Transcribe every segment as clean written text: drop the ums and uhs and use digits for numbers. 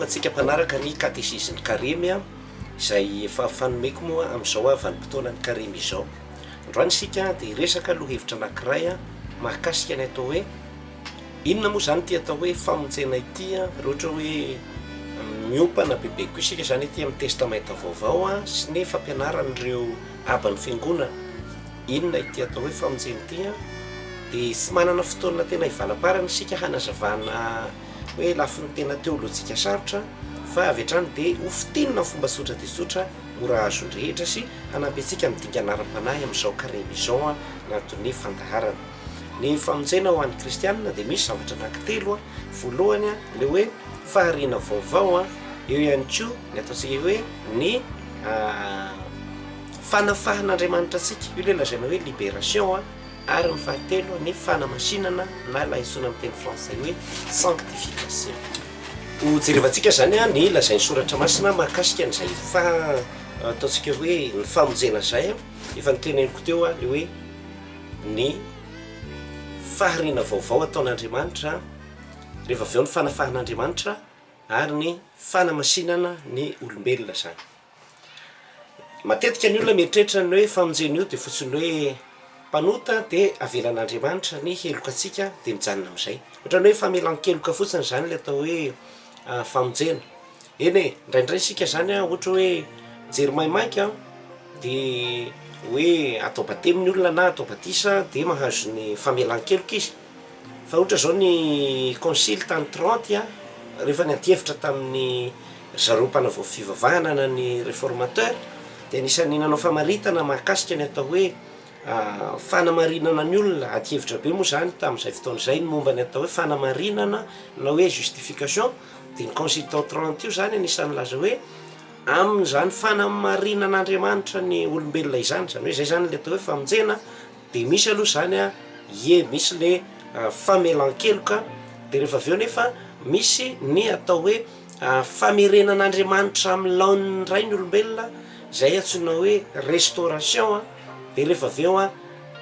antsika mpanaraka ny Katesizin'ny karemy izay efa fanomeko moa amin'izao vanim-potoanan'ny karemy izao. Androany isika dia resaka lohevitra anankiray mahakasika ny atao hoe inona moa zany ty atao hoe famonjena ity raha ohatra hoe miompana bebeko isika zany ity amin'ny testamenta vaovao sy ny fampianaran'ireo aban'ny fiangonana. Inona ity atao hoe famonjena ity dia tsy manana fotoana tena ivalaparana isika hanazavana hoe lafiny tena teolojika sarotra fa avy hatrany dia hofitinina fomba sotra dia sotra mora azony rehetra sy hanampy antsika amin'ny dinganara-panahy amin'izao karemy izao anatin'ny fandaharana. Ny famonjena ho an'ny kristianina dia misy zavatra anankitelo. Voalohany le hoe fahariana vaovao, eo ihany koa ny ataontsika hoe ny fanafahan'Andriamanitra antsika, io le lazaina hoe libération, ary ny fahatelo ny fanamasinana na lahaitsona amin'ny teny fransay hoe sanctification. Ho jerevantsika zany ny lazain'ny soratra masina mahakasika an'izay ataontsika hoe ny famonjena zay efa niteneniko teo le hoe ny fahariana vaovao ataon'Andriamanitra, rehefa avy eo ny fanafahan'Andriamanitra ary ny fanamasinana ny olombelona zany. Matetika ny olona mieritreritra ny hoe famonjena io dia fotsiny hoe mpanota dia avelan'Andriamanitra ny heloka antsika dia mijanona amin'izay. Ohatran'ny hoe famelan-keloka fotsiny zany le atao hoe famonjena. Eny e, indraindray isika zany ohatra hoe mijery maimaika dia hoe atao batemy ny olona na atao batisa dia mahazo ny famelan-keloka izy. Fa ohatra zao ny concile tany 30 rehefa ny ady-hevitra tamin'ny zareo mpanavao fivavahana na ny réformateur dia anisan'ny nanao famaritana mahakasika ny atao hoe fanamarinana ny olona. Ady-hevitra be moa zany tamin'izay fotoana izay ny momba ny atao hoe fanamarinana na hoe justification. Dia ny concile tao 30 io zany anisan'ny laza hoe amin'izany fanamarinan'Andriamanitra ny olombelona izany, zany hoe zay zany le atao hoe famonjena. Dia misy aloha zany misy le famelan-keloka, dia rehefa avy eo nefa misy ny atao hoe famerenan'Andriamanitra amin'ny laoniny iray ny olombelona, zay antsoina hoe restauration. Dia rehefa avy eo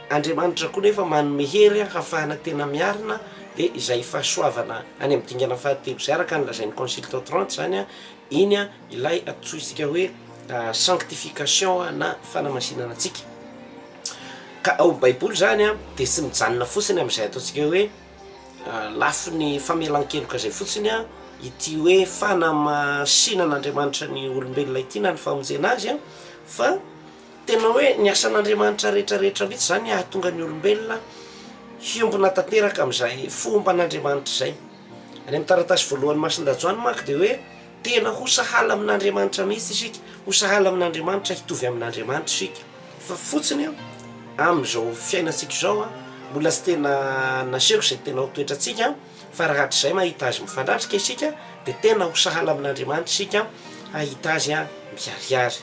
Andriamanitra koa nefa manome hery hafahana tena miarina, dia izay fahasoavana any amin'ny dingana fahatelo izay araka ny lazain'ny concile tao 30 zany iny ilay atsoisika hoe sanctification na fanamasinana antsika. Ka ao baiboly zany dia tsy mijanona fotsiny amin'izay ataontsika hoe lafiny famelan-keloka zay fotsiny ity hoe fanamasinan'Andriamanitra ny olombelona ity na ny famonjena azy fa tena hoe ny asan'Andriamanitra rehetrarehetra mihitsy zany ahatonga ny olombelona hiombona tanteraka amin'izay fomban'Andriamanitra izay. Any amin'ny taratasy voalohany masin-dajoany manko dia hoe tena ho sahala amin'Andriamanitra mihitsy isika, ho sahala amin'Andriamanitra, hitovy amin'Andriamanitra isika. Fa fotsiny amin'izao fiainantsika izao mbola tsy tena naseho izay tena ho toetrantsika, fa raha hatr'izay mahita azy mifanatrika isika dia tena ho sahala amin'Andriamanitra isika, ahita azy miharihary.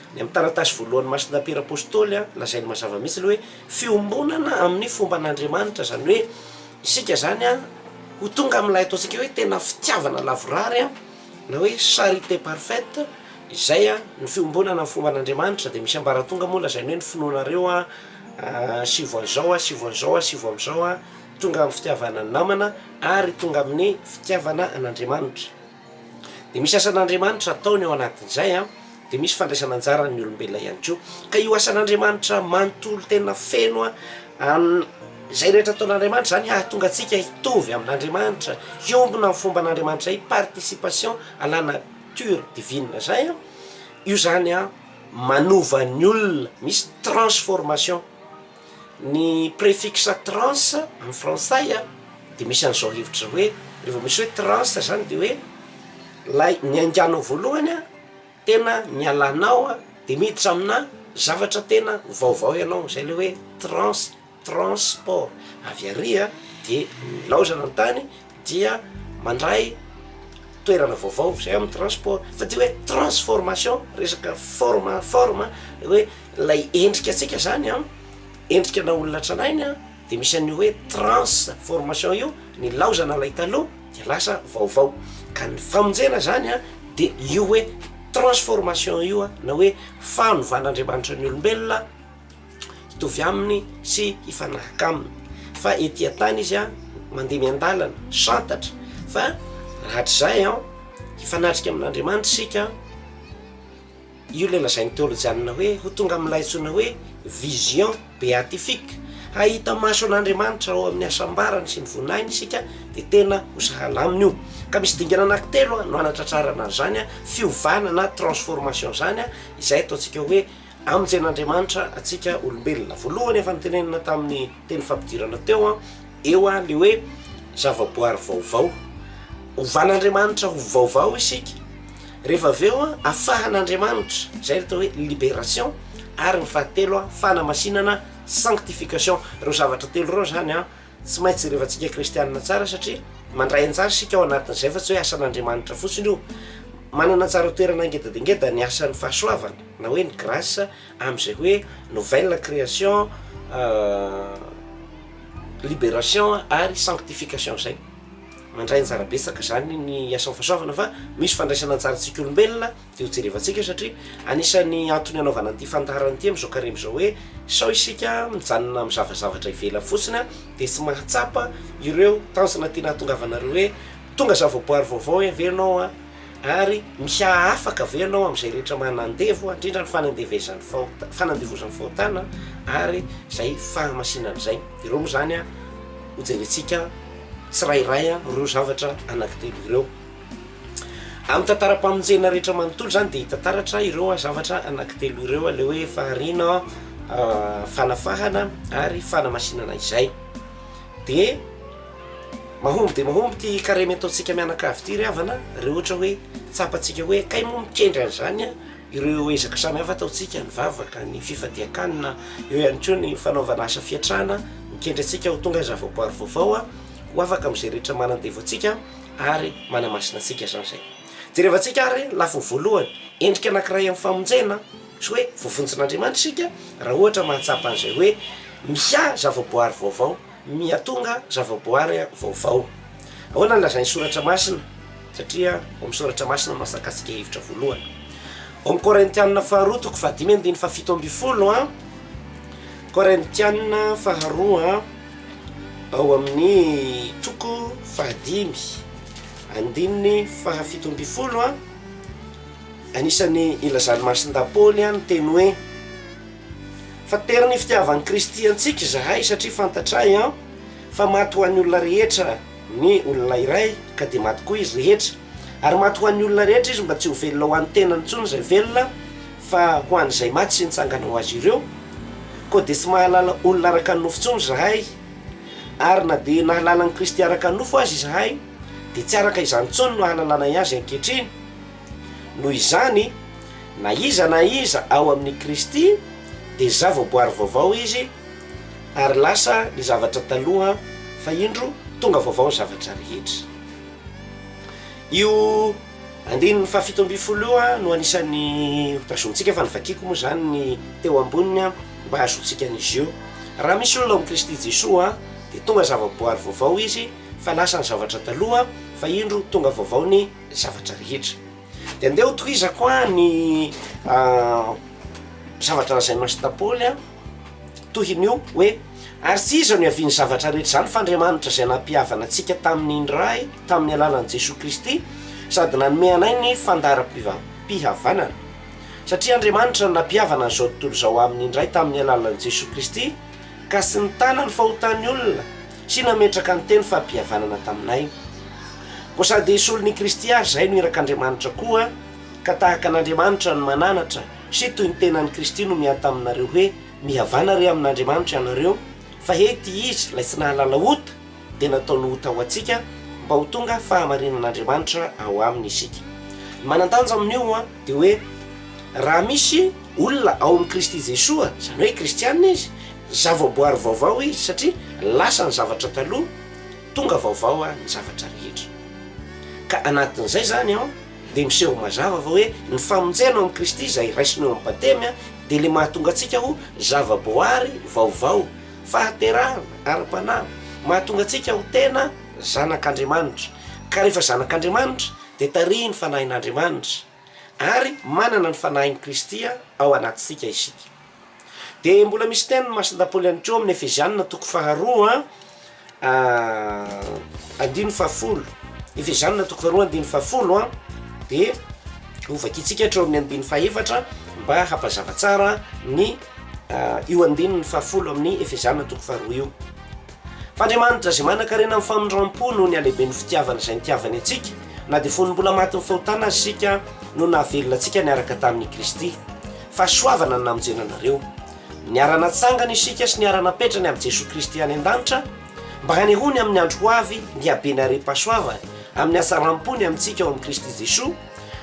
Ny amin'ny taratasy voalohany masin-dampera apôstôly lazainy mazava mihitsy le hoe fiombonana amin'ny fomban'Andriamanitra, zany hoe isika zany ho tonga amin'ilay ataontsika hoe tena fitiavana lavorary na hoe charité parfaite, izay ny fiombonana amin'ny fomban'Andriamanitra. Dia misy ambaratonga moa lazainy hoe ny finoanareo sivo an'izao sivo amin'izao tonga amin'ny fitiavana ny namana ary tonga amin'ny fitiavana an'Andriamanitra. Dia misy asan'Andriamanitra ataony ao anatin'izay dia misy fandraisana anjara ny olombelona ihany koa. Ka io asan'Andriamanitra manontolo tena feno izay rehetra ataon'Andriamanitra zany hahatonga antsika hitovy amin'Andriamanitra, hiombona amin'ny fomban'Andriamanitra zay, participation à la nature divine zay io zany manova ny olona, misy transformation. Ny préfixe trans amin'ny fransay dia misy an'izao hevitra hoe rehefa misy hoe trans zany dia hoe ny angianao voalohany tena ny alanao dia miditra amina zavatra tena vaovao ianao, zay le hoe transport. Avy ary dia milaozana ny tany dia mandray toerana vaovao zay amin'ny transport. Fa dia hoe transformation, resaka forme hoe lay endrika antsika zany endrika na olona tranainy dia misy an'io hoe transformation io, ny laozana lay taloha dia lasa vaovao. Ka ny famonjena zany dia io hoe transformation io na hoe fanovan'Andriamanitra ny olombelona hitovy aminy sy hifanahaka aminy. Fa etỳ tany izy mandeha miandalana santatra, fa raha hatr'izay hifanatrika amin'Andriamanitra sika. Io le lazain'ny teolojianina hoe ho tonga amin'ilay antsoina hoe vision béatifique, hahita maso an'Andriamanitra ao amin'ny asambarany sy ny vonainy sika de tena ho sahala aminy io. Ka misy dingana anankitelo no anatratrarana zany fiovanana transformation zany izay ataontsika hoe amonjen'Andriamanitra atsika olombelona. Voalohany efa nitenenina tamin'ny teny fampidirana teo eo le hoe zavaboary vaovao, ovan'Andriamanitra ho vaovao isika. Rehefa aveo afahan'Andriamanitra zay atao hoe libération, ary ny fahatelo fanamasinana sanctification. Reo zavatra telo reo zany tsy maintsy rehefantsika kristianina tsara, satria mandray anjara sika ao anatin'izay fa tsy hoe asan'Andriamanitra fotsiny io. Manana anjara toerana ngeda de ngeda ny asan'ny fahasoavana na hoe ny grâce am'izay hoe nouvelle création, libération ary sanctification zay. Mandray anjara betsaka zany ny asan'ny fahasoavana, fa misy fandraisana anjarantsika olombelona de ho jerevantsika, satria anisan'ny antony anaovana an'ity fantarana ity am'izao karemy zao hoe sao isika mijanona amin'ny zavazavatra ivela fotsiny de tsy mahatsapa ireo tanjona tiana hatongavanareo hoe tonga zavaboary vaovao avelonao ary miha afaka avelonao am'izay rehetra manandevo, indrindra ny fanandevozan'ny fahotana ary zay fahamasinana zay. Ireo moa zany ho jerentsika tsirairay reo zavatra anankitelo ireo. Amin'ny tantara-pamonjena rehetra manontolo zany de hitantaratra ireo zavatra anankitelo ireo, le hoe faharina, fanafahana ary fanamasinana izay. De mahomby ty karemy ataontsika mianakavy ty ry havana, re ohatra hoe tsapatsika hoe kay moa mikendry an'izany ireo ezaka samy hafa ataontsika, ny vavaka, ny fifadiakanina, eo ihany koa ny fanaovana asa fiatrana, mikendry atsika ho tonga zavaboary vaovao ho afaka am'izay rehetra manandevo atsika ary manamasina atsika zany zay. Jerevantsika ary lafiny voalohany endrika anankiray amin'ny famonjena, sy hoe voavonjin'Andriamanitra sika raha ohatra mahatsapa an'izay hoe miha zavaboary vaovao, mihatonga zavaboary vaovao. Ahoana ny lazain'ny soratra masina, satria ao amin'ny soratra masina no masakasika hevitra voalohany. Ao amin'ny Korintianina faharoa toko fahadimy andiny fahafito amby folo, Korintianina faharoa ao amin'ny toko fahadimy andininy fahafito amby folo, anisany ilazany masin-dapoly ny teny hoe fa teriny fitiavan'ny Kristy antsika zahay, satria fantatray fa maty ho an'ny olona rehetra ny olona iray ka de maty koa izy rehetra, ary maty ho an'ny olona rehetra izy mba tsy ho velona ho an'ny tenany intsony zay velona, fa ho an'izay maty sy nitsangana ho azy ireo. Koa de tsy mahalala olona araka ny nofo intsony zahay, ary na de nahalala ny Kristy araka ny nofo azy zahay de tsy araka izany intsony no hahalalana azy ankehitriny. Noho izany na iza ao amin'ny Kristy de zavaboary vaovao izy, ary lasa ny zavatra taloha fa indro tonga vaovao ny zavatra rehetra. Io andininy fahafito amby folo no anisan'ny tazontsika fa nivakiako moa zany ny teo amboniny mba ahazotsika an'izy io. Raha misy olona amin'ny Kristy Jesoa de tonga zavaboary vaovao izy, fa lasa ny zavatra taloha fa indro tonga vaovao ny zavatra rehetra. De andeha ho tohizako ny zavatra lazain'ny masin-dapoly tohin'io hoe ary tsy iza no hiaviany zavatra rehetra zany fa Andriamanitra zay nampihavana antsika tamin'ny indray tamin'ny alalan'i Jesosy Kristy, sady nanome anay ny fandaharam-pihavanana. Satria Andriamanitra no nampihavana an'izao tontolo zao amin'ny indray tamin'ny alalan'i Jesosy Kristy, ka sy nitana ny fahotany olona sy nametraka ny teny fampihavanana taminay. Ko sady solon'ny Kristy ary zay no irak'Andriamanitra koa, ka tahaka an'Andriamanitra no mananatra sy toy ny tenan'ny Kristy no mianta aminareo hoe mihavana re amin'Andriamanitra ianareo, fa hety izy lay tsy nahalala ota de nataony ota ho atsika mba ho tonga fahamarinan'Andriamanitra ao aminy isika. Manantanja amin'io de hoe raha misy olona ao amin'ny Kristy Jesoa, zany hoe kristianina izy, zavaboary vaovao izy, satria lasa ny zavatra taloha, tonga vaovao ny zavatra rehetra. Ka anatin'izay zany de miseho mazava va hoe ny famonjena ao amin'ny Kristy izay raisiny eo amin'ny batemy de le mahatonga atsika ho zavaboary vaovao, fahaterahana, ara-panahy, mahatonga atsika ho tena zanak'Andriamanitra. Ka rehefa zanak'Andriamanitra de tarihy ny fanahin'Andriamanitra ary manana ny fanahin'ny Kristy ao anatintsika isika. De mbola misy teny masin-dapoly ihany koa amin'ny Efezianina toko faharoa andiny fahafolo, Efezianina toko faharoa andiny fahafolo de ovakitsika hatreo amin'ny andiny faefatra mba hampazava tsara ny io andininy fahafolo amin'ny efezana toko faharoa io. Fandriamanitra zay manan-karena amin'ny famondram-po noho ny alehibe ny fitiavana izay nitiavany antsika, na de fonimbola maty ny fahotana azy sika no nahavelona antsika niaraka tamin'ny Kristy. Fahasoavana ny namonjenanareo, niara-natsangana isika sy niara-napetrany amin'ny Jesosy Kristy any an-danitra mba hanehony amin'ny andro ho avy ny habeny are-pahasoavana amin'ny hasaram-pony amintsika ao amin'ny Kristy Jesosy,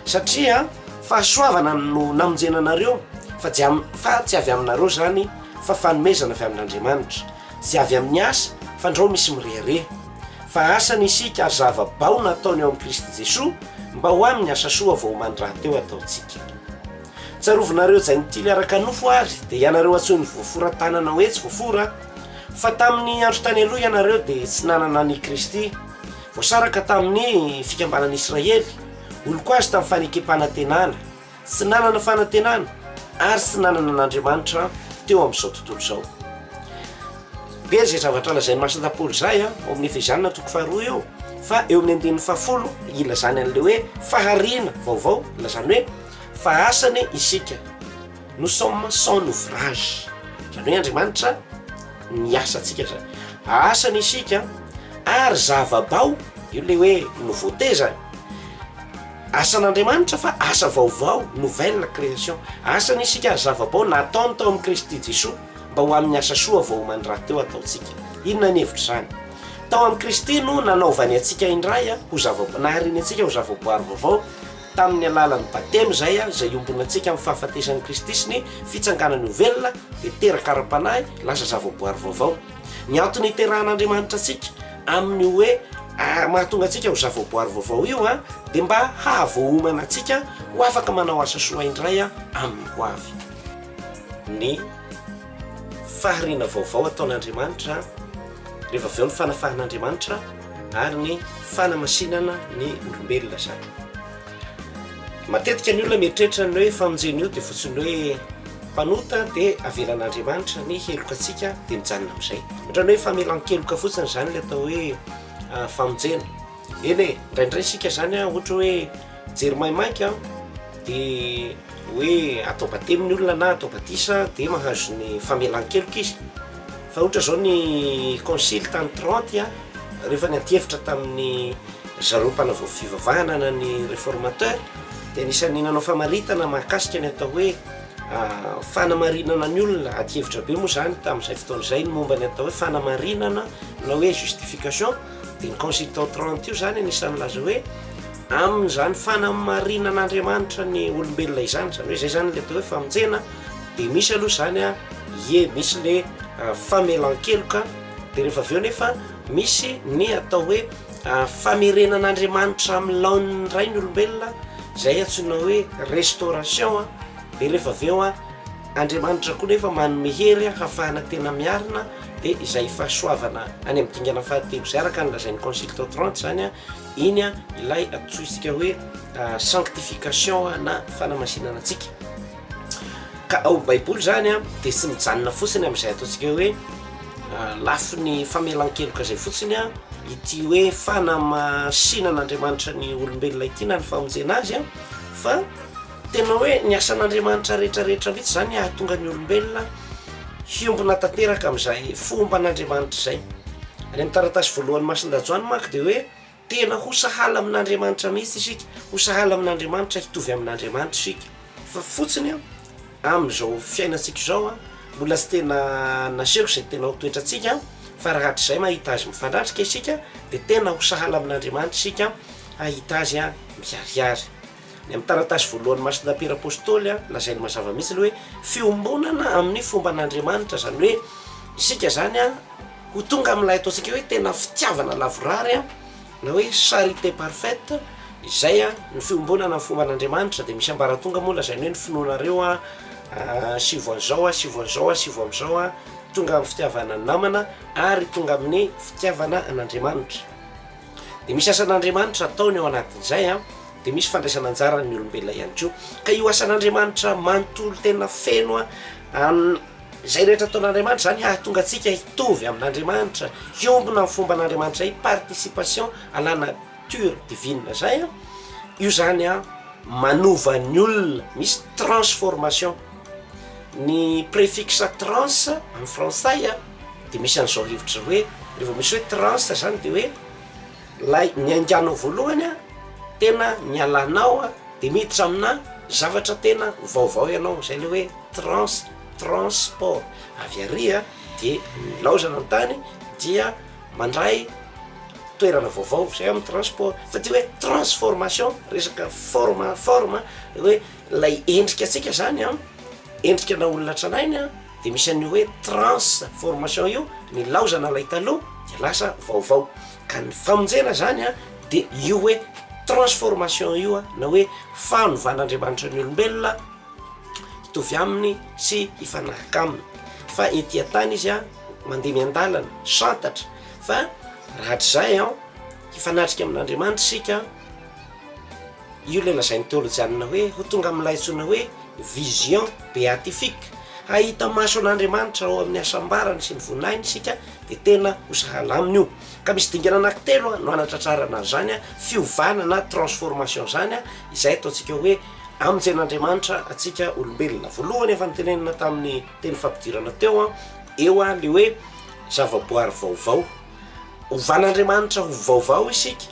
satria fahasoavana no namonjenanareo fa tsy avy aminareo zany fa fanomezana avy amin'Andriamanitra, tsy avy amin'ny asa fa ndrao misy mirehareha, fa asany isika ary zava-bao nataony ao amin'ny Kristy Jesosy mba ho amin'ny asa soa vao mandra teo ataontsika. Tsarovinareo zay nitily araka nofo azy de ianareo antsoiny voaforantanana hoe tsy voafora, fa tamin'ny andro tany aloha ianareo de tsy nanana ny Kristy, voasaraka tamin'ny fikambanan'i Israely, olo ko azy tamin'ny fanekempanantenana, tsy nanana fanantenana ary tsy nanana an'Andriamanitra teo amin'izao tontolo zao. Be zay zavatra lazainy masindapoly zay ao amin'ny Efezana toko faharoa eo, fa eo amin'ny andininy fahafolo ilazany an'le hoe faharina vaovao, ilazany hoe fa asany isika, nous sommes son ouvrage, zany hoe Andriamanitra niasa atsika zany, asany isika ary zava-bao, io le hoe nouveauté zany, asan'Andriamanitra fa asa vaovao, nouvelle création, asany isika ary zava-bao nataony tao amin'ny Kristy Jesosy mba ho amin'ny asa soa vao mandra teo ataontsika. Inona ny hevitra zany? Tao amin'ny Kristy no nanaovany antsika indray ho nahariny antsika ho zava-boary vaovao tamin'ny alalan'ny batemy zay ombona antsika amin'ny fahafatesan'ny Kristy sy ny fitsanganany ovelona de terakara-panahy lasa zava-boary vaovao. Ny antony iteran'Andriamanitra antsika amin'ny hoe mahatonga antsika ho zava-boary vaovao io de mba hahavoahomana antsika ho afaka manao asa soa indray amin'ny ho avy. Ny faharina vaovao ataon'Andriamanitra rehefa avy eo ny fanafahan'Andriamanitra ary ny fanamasinana ny olombelona zany. Matetika ny olona mieritreritra ny hoe famonjena io de fotsiny hoe mpanota de avelan'Andriamanitra ny heloka atsika de mijanona amin'izay. Ohatrany hoe famelan-keloka fotsiny zany le atao hoe famonjena. Eny indraindray isika zany ohatra hoe jery maimaika de hoe atao batemy ny olona na atao batisa de mahazo ny famelan-keloka izy. Fa ohatra zao ny concile tany 30 rehefa ny anti-hevitra tamin'ny zareo mpanavao fivavahana na ny réformateur de anisan'ny nanao famaritana mahakasika ny atao hoe fanamarinana ny olona, adi-hevitra be moa zany tamin'izay fotoana izay ny momba ny atao hoe fanamarinana na hoe justification, de ny concile tao 30 io zany anisan'ny laza hoe amin'izany fanamarinan'Andriamanitra ny olombelona izany, zany hoe zay zany le atao hoe famonjena, de misy aloha zany misy le famelan-keloka, de rehefa avy eo nefa misy ny atao hoe famerenan'Andriamanitra amin'ny laoniny iray ny olombelona, zay antsoina hoe restauration, de rehefa avy eo Andriamanitra koa nefa manome hery hafahana tena miarina, de izay fahasoavana any amin'ny dingana fahatelo zay araka ny lazain'ny concile tao 30 zany iny ilay atsoisika hoe sanctification na fanamasinana antsika. Ka ao baiboly zany de tsy mijanona fotsiny amin'izay ataontsika hoe lafo ny famelan-keloka zay fotsiny ity hoe fanamasinan'Andriamanitra ny olombelona ity na ny famonjena azy fa tena hoe ny asan'Andriamanitra rehetrarehetra mihitsy zany ahatonga ny olombelona hiombona tanteraka amin'izay fomban'Andriamanitra zay. Any amin'ny taratasy voalohany masindajoany manko de hoe tena ho sahala amin'Andriamanitra mihitsy isika, ho sahala amin'Andriamanitra, hitovy amin'Andriamanitra isika. Fa fotsiny amin'izao fiainantsika zao mbola tsy tena naseho zay tena ho toetrantsika, fa raha hatr'izay mahita azy mifandratrika isika de tena ho sahala amin'Andriamanitra isika, ahita azy miharihary. Ny amin'ny taratasy voalohany masina-pera apôstôly lazainy mazava mihitsy le hoe fiombonana amin'ny fomban'Andriamanitra, zany hoe isika zany ho tonga amin'ilay ataontsika hoe tena fitiavana lavorary na hoe charité parfaite, izay ny fiombonana amin'ny fomban'Andriamanitra. De misy ambaratonga moa lazainy hoe ny finoanareo sivo an'izao am'izao tonga amin'ny fitiavana ny namana ary tonga amin'ny fitiavana an'Andriamanitra. De misy asan'Andriamanitra ataony ao anatin'izay de misy fandraisana anjara ny olombelona ihany koa. Ka io asan'Andriamanitra manontolo tena feno zay rehetra ataon'Andriamanitra zany hahatonga antsika hitovy amin'Andriamanitra, hiombona amin'ny fomban'Andriamanitra zay, participation à la nature divine zay io zany manova ny olona, misy transformation. Ny préfixe trans amin'ny frantsay de misy an'izao hevitra hoe rehefa misy hoe trans zany de hoe lay mianganao voalohany tena mialanao de miditra amina zavatra tena vaovao ianao, zay le hoe transport. Avy ary de milaozana ny tany dia mandray toerana vaovao zay amin'ny transport. Fa ty hoe transformation, resaka forme hoe lay endrika atsika zany endrika na olona tranainy de misy an'io hoe transformation io, milaozana lay taloha de lasa vaovao. Ka ny famonjena zany de io hoe transformation io na hoe fanovan'Andriamanitra ny olombelona hitovy aminy sy hifanaraka aminy. Fa ety tany izy mandeha miandalana santatra fa rahatrizay hifanatrika amin'Andriamanitra sika. Io le lazain'ny teolojianina hoe ho tonga amin'ilay antsoina hoe vision béatifique, hahita maso an'Andriamanitra ao amin'ny asambarany sy ny vonainy sika de tena ho sahala aminy io. Ka misy dingana anankitelo no anatratrarana zany fiovana na transformation zany izay ataontsika hoe amonjen'Andriamanitra atsika olombelona. Voalohany efa nitenenina tamin'ny teny fampidirana teo eo le hoe zavaboary vaovao, ovan'Andriamanitra ho vaovao isika.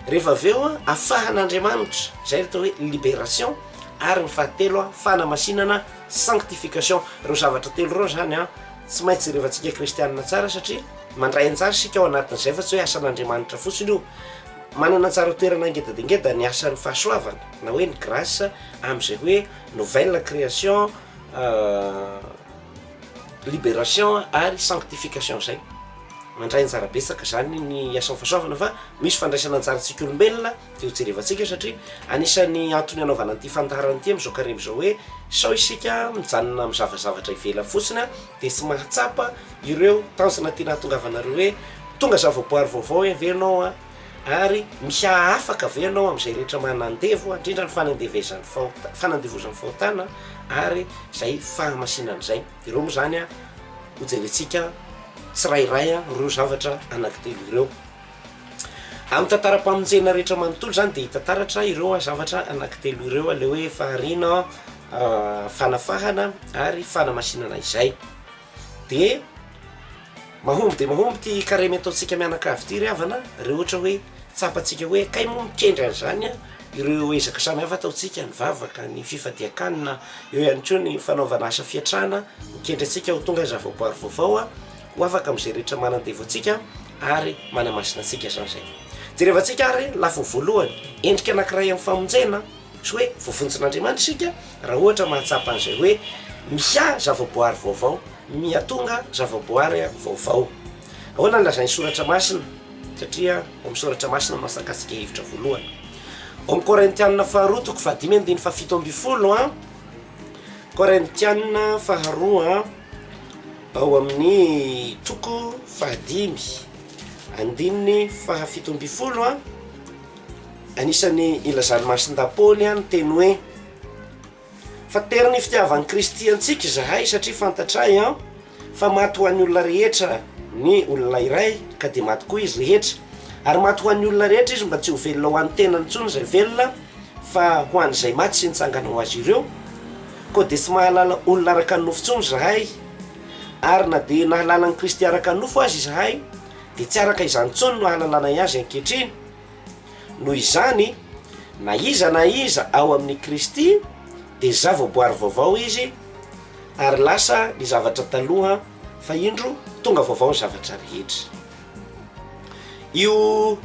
Rehefa aveo afahan'Andriamanitra zay atao hoe libération, ary ny fahatelo fanamasinana sanctification. Reo zavatra telo reo zany tsy maintsy rehefantsika kristianina tsara satria mandray anjara sika ao anatin'izay fa tsy hoe asan'Andriamanitra fotsiny io. Manana tsara toerana ngeda de ngeda ny asan'ny fahasoavana na hoe ny grâce am'izay hoe nouvelle création, libération ary sanctification zay. Mandray anjara betsaka zany ny asan'ny fahasoavana fa misy fandraisana anjarantsika olombelona de ho jerevantsika satria anisan'ny antony anaovana an'ity fantarana ity am'izao karemy zao hoe sao isika mijanona amin'ny zavazavatra ivela fotsiny de tsy mahatsapa ireo tanjona tena hatongavanareo hoe tonga zavaboary vaovao aveanao ary miha afaka aveanao am'izay rehetra manandevo indrindra ny fanandevozan'ny fahotana ary zay fahamasinan'izay. Ireo moa zany ho jerentsika tsirairay reo zavatra anankitelo ireo. Amin'ny tantara-pamonjena rehetra manontolo zany de hitantaratra ireo zavatra anankitelo ireo le hoe faharina, fanafahana ary fanamasinana izay. De mahomby ty karemy ataontsika mianakavy ty ry havana reo ohatra hoe tsapatsika hoe kay moa mikendry an'izany ireo ezaka samihafa ataontsika, ny vavaka, ny fifadiakanina, eo ihany koa ny fanaovana asa fiatrana, mikendry atsika ho tonga zavaboary vaovao ho afaka am'izay rehetra manandevo atsika ary manamasina atsika zany zay. Jerevantsika ary lafiny voalohany endrika anankiray amin'ny famonjena sy hoe voafonjin'Andriamanitra sika raha ohatra mahatsapa an'izay hoe miha zavaboary vaovao, miatonga zavaboary vaovao. Ahoana ny lazain'ny soratra masina satria amin'ny soratra masina masakasika hevitra voalohany ao amin'ny Korintianina faharoa toko fahadimy andiny fahafito amby folo Korintianina faharoa ao amin'ny toko fahadimy andininy fahafito amby folo anisany ilazany masin-dapoly ny teny hoe fa teriny fitiavan'ny Kristy antsika zahay satria fantatray fa maty ho an'ny olona rehetra ny olona iray ka de maty koa izy rehetra, ary maty ho an'ny olona rehetra izy mba tsy ho velona ho an'ny tenany intsony zay velona fa ho an'izay maty sy nitsangana ho azy ireo. Koa de tsy mahalala olona araka ny nofo intsony zahay, ary na de nahalala ny Kristy araka ny nofo azy zahay de tsy araka izany intsony no hahalalana azy ankehitriny. Noho izany na iza ao amin'ny Kristy de zavaboary vaovao izy ary lasa ny zavatra taloha fa indro tonga vaovao ny zavatra rehetra. Io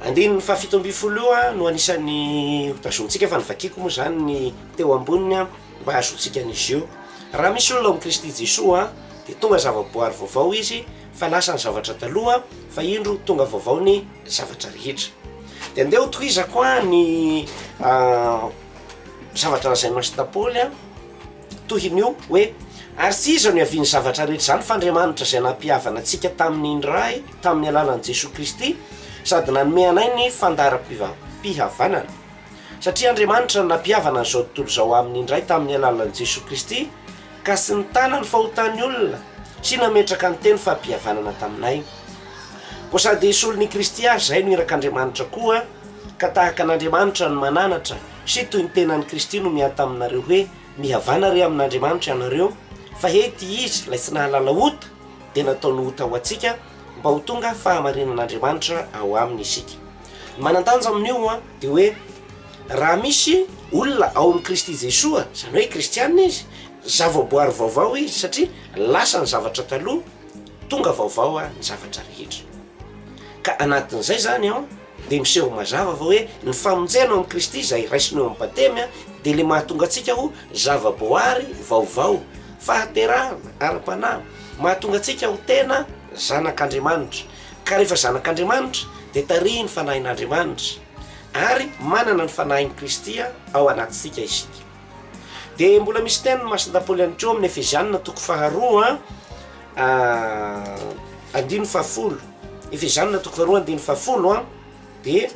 andininy fahafito amby folo no anisan'ny tazontsika fa nivakiko moa zany ny teo amboniny mba hahazoantsika an'izy io. Raha misy olona amin'ny Kristy Jesoa de tonga zavaboary vaovao izy fa lasa ny zavatra taloha fa indro tonga vaovao ny zavatra rehetra. De andeha ho tohizako ny zavatra lazain'ny masin-dapoly tohin'io hoe ary tsy iza no hiaviany zavatra rehetra zany fa Andriamanitra zay nampihavana antsika tamin'ny indray tamin'ny alalan'i Jesosy Kristy sady nanome anay ny fandara-pihavanana. Satria Andriamanitra no nampihavana an'izao tontolo zao amin'ny indray tamin'ny alalan'i Jesosy Kristy ka sy nitana ny fahotan'ny olona sy nametraka ny teny fampihavanana taminay. Ko sady solon'ny Kristy ary zay no irak'Andriamanitra koa ka tahaka an'Andriamanitra no mananatra sy toy ny tenan'ny Kristy no miata aminareo hoe mihavanareo amin'Andriamanitra ianareo fa hety izy lay tsy nahalala ota dia nataony ota ho antsika mba ho tonga fahamarinan'Andriamanitra ao aminy isika. Manan-danja amin'io a dia hoe raha misy olona ao amin'ny Kristy Jesoa, zany hoe kristianina izy, zavaboary vaovao izy satria lasa ny zavatra taloha, tonga vaovao ny zavatra rehetra. Ka anatin'izay zany dia miseho mazava va hoe ny famonjena ao amin'ny Kristy izay raisiny eo amin'ny batemy dia le mahatonga antsika ho zavaboary vaovao, fahaterahana, ara-panahy, mahatonga antsika ho tena zanak'Andriamanitra. Ka rehefa zanak'Andriamanitra dia taria ny fanahin'Andriamanitra ary manana ny fanahin'ny Kristy ao anatintsika isika. Dia mbola misy teny masindapoly ihany koa amin'ny Efezianina toko faharoa andiny fahafolo, Efezianina toko faharoa andiny fahafolo dia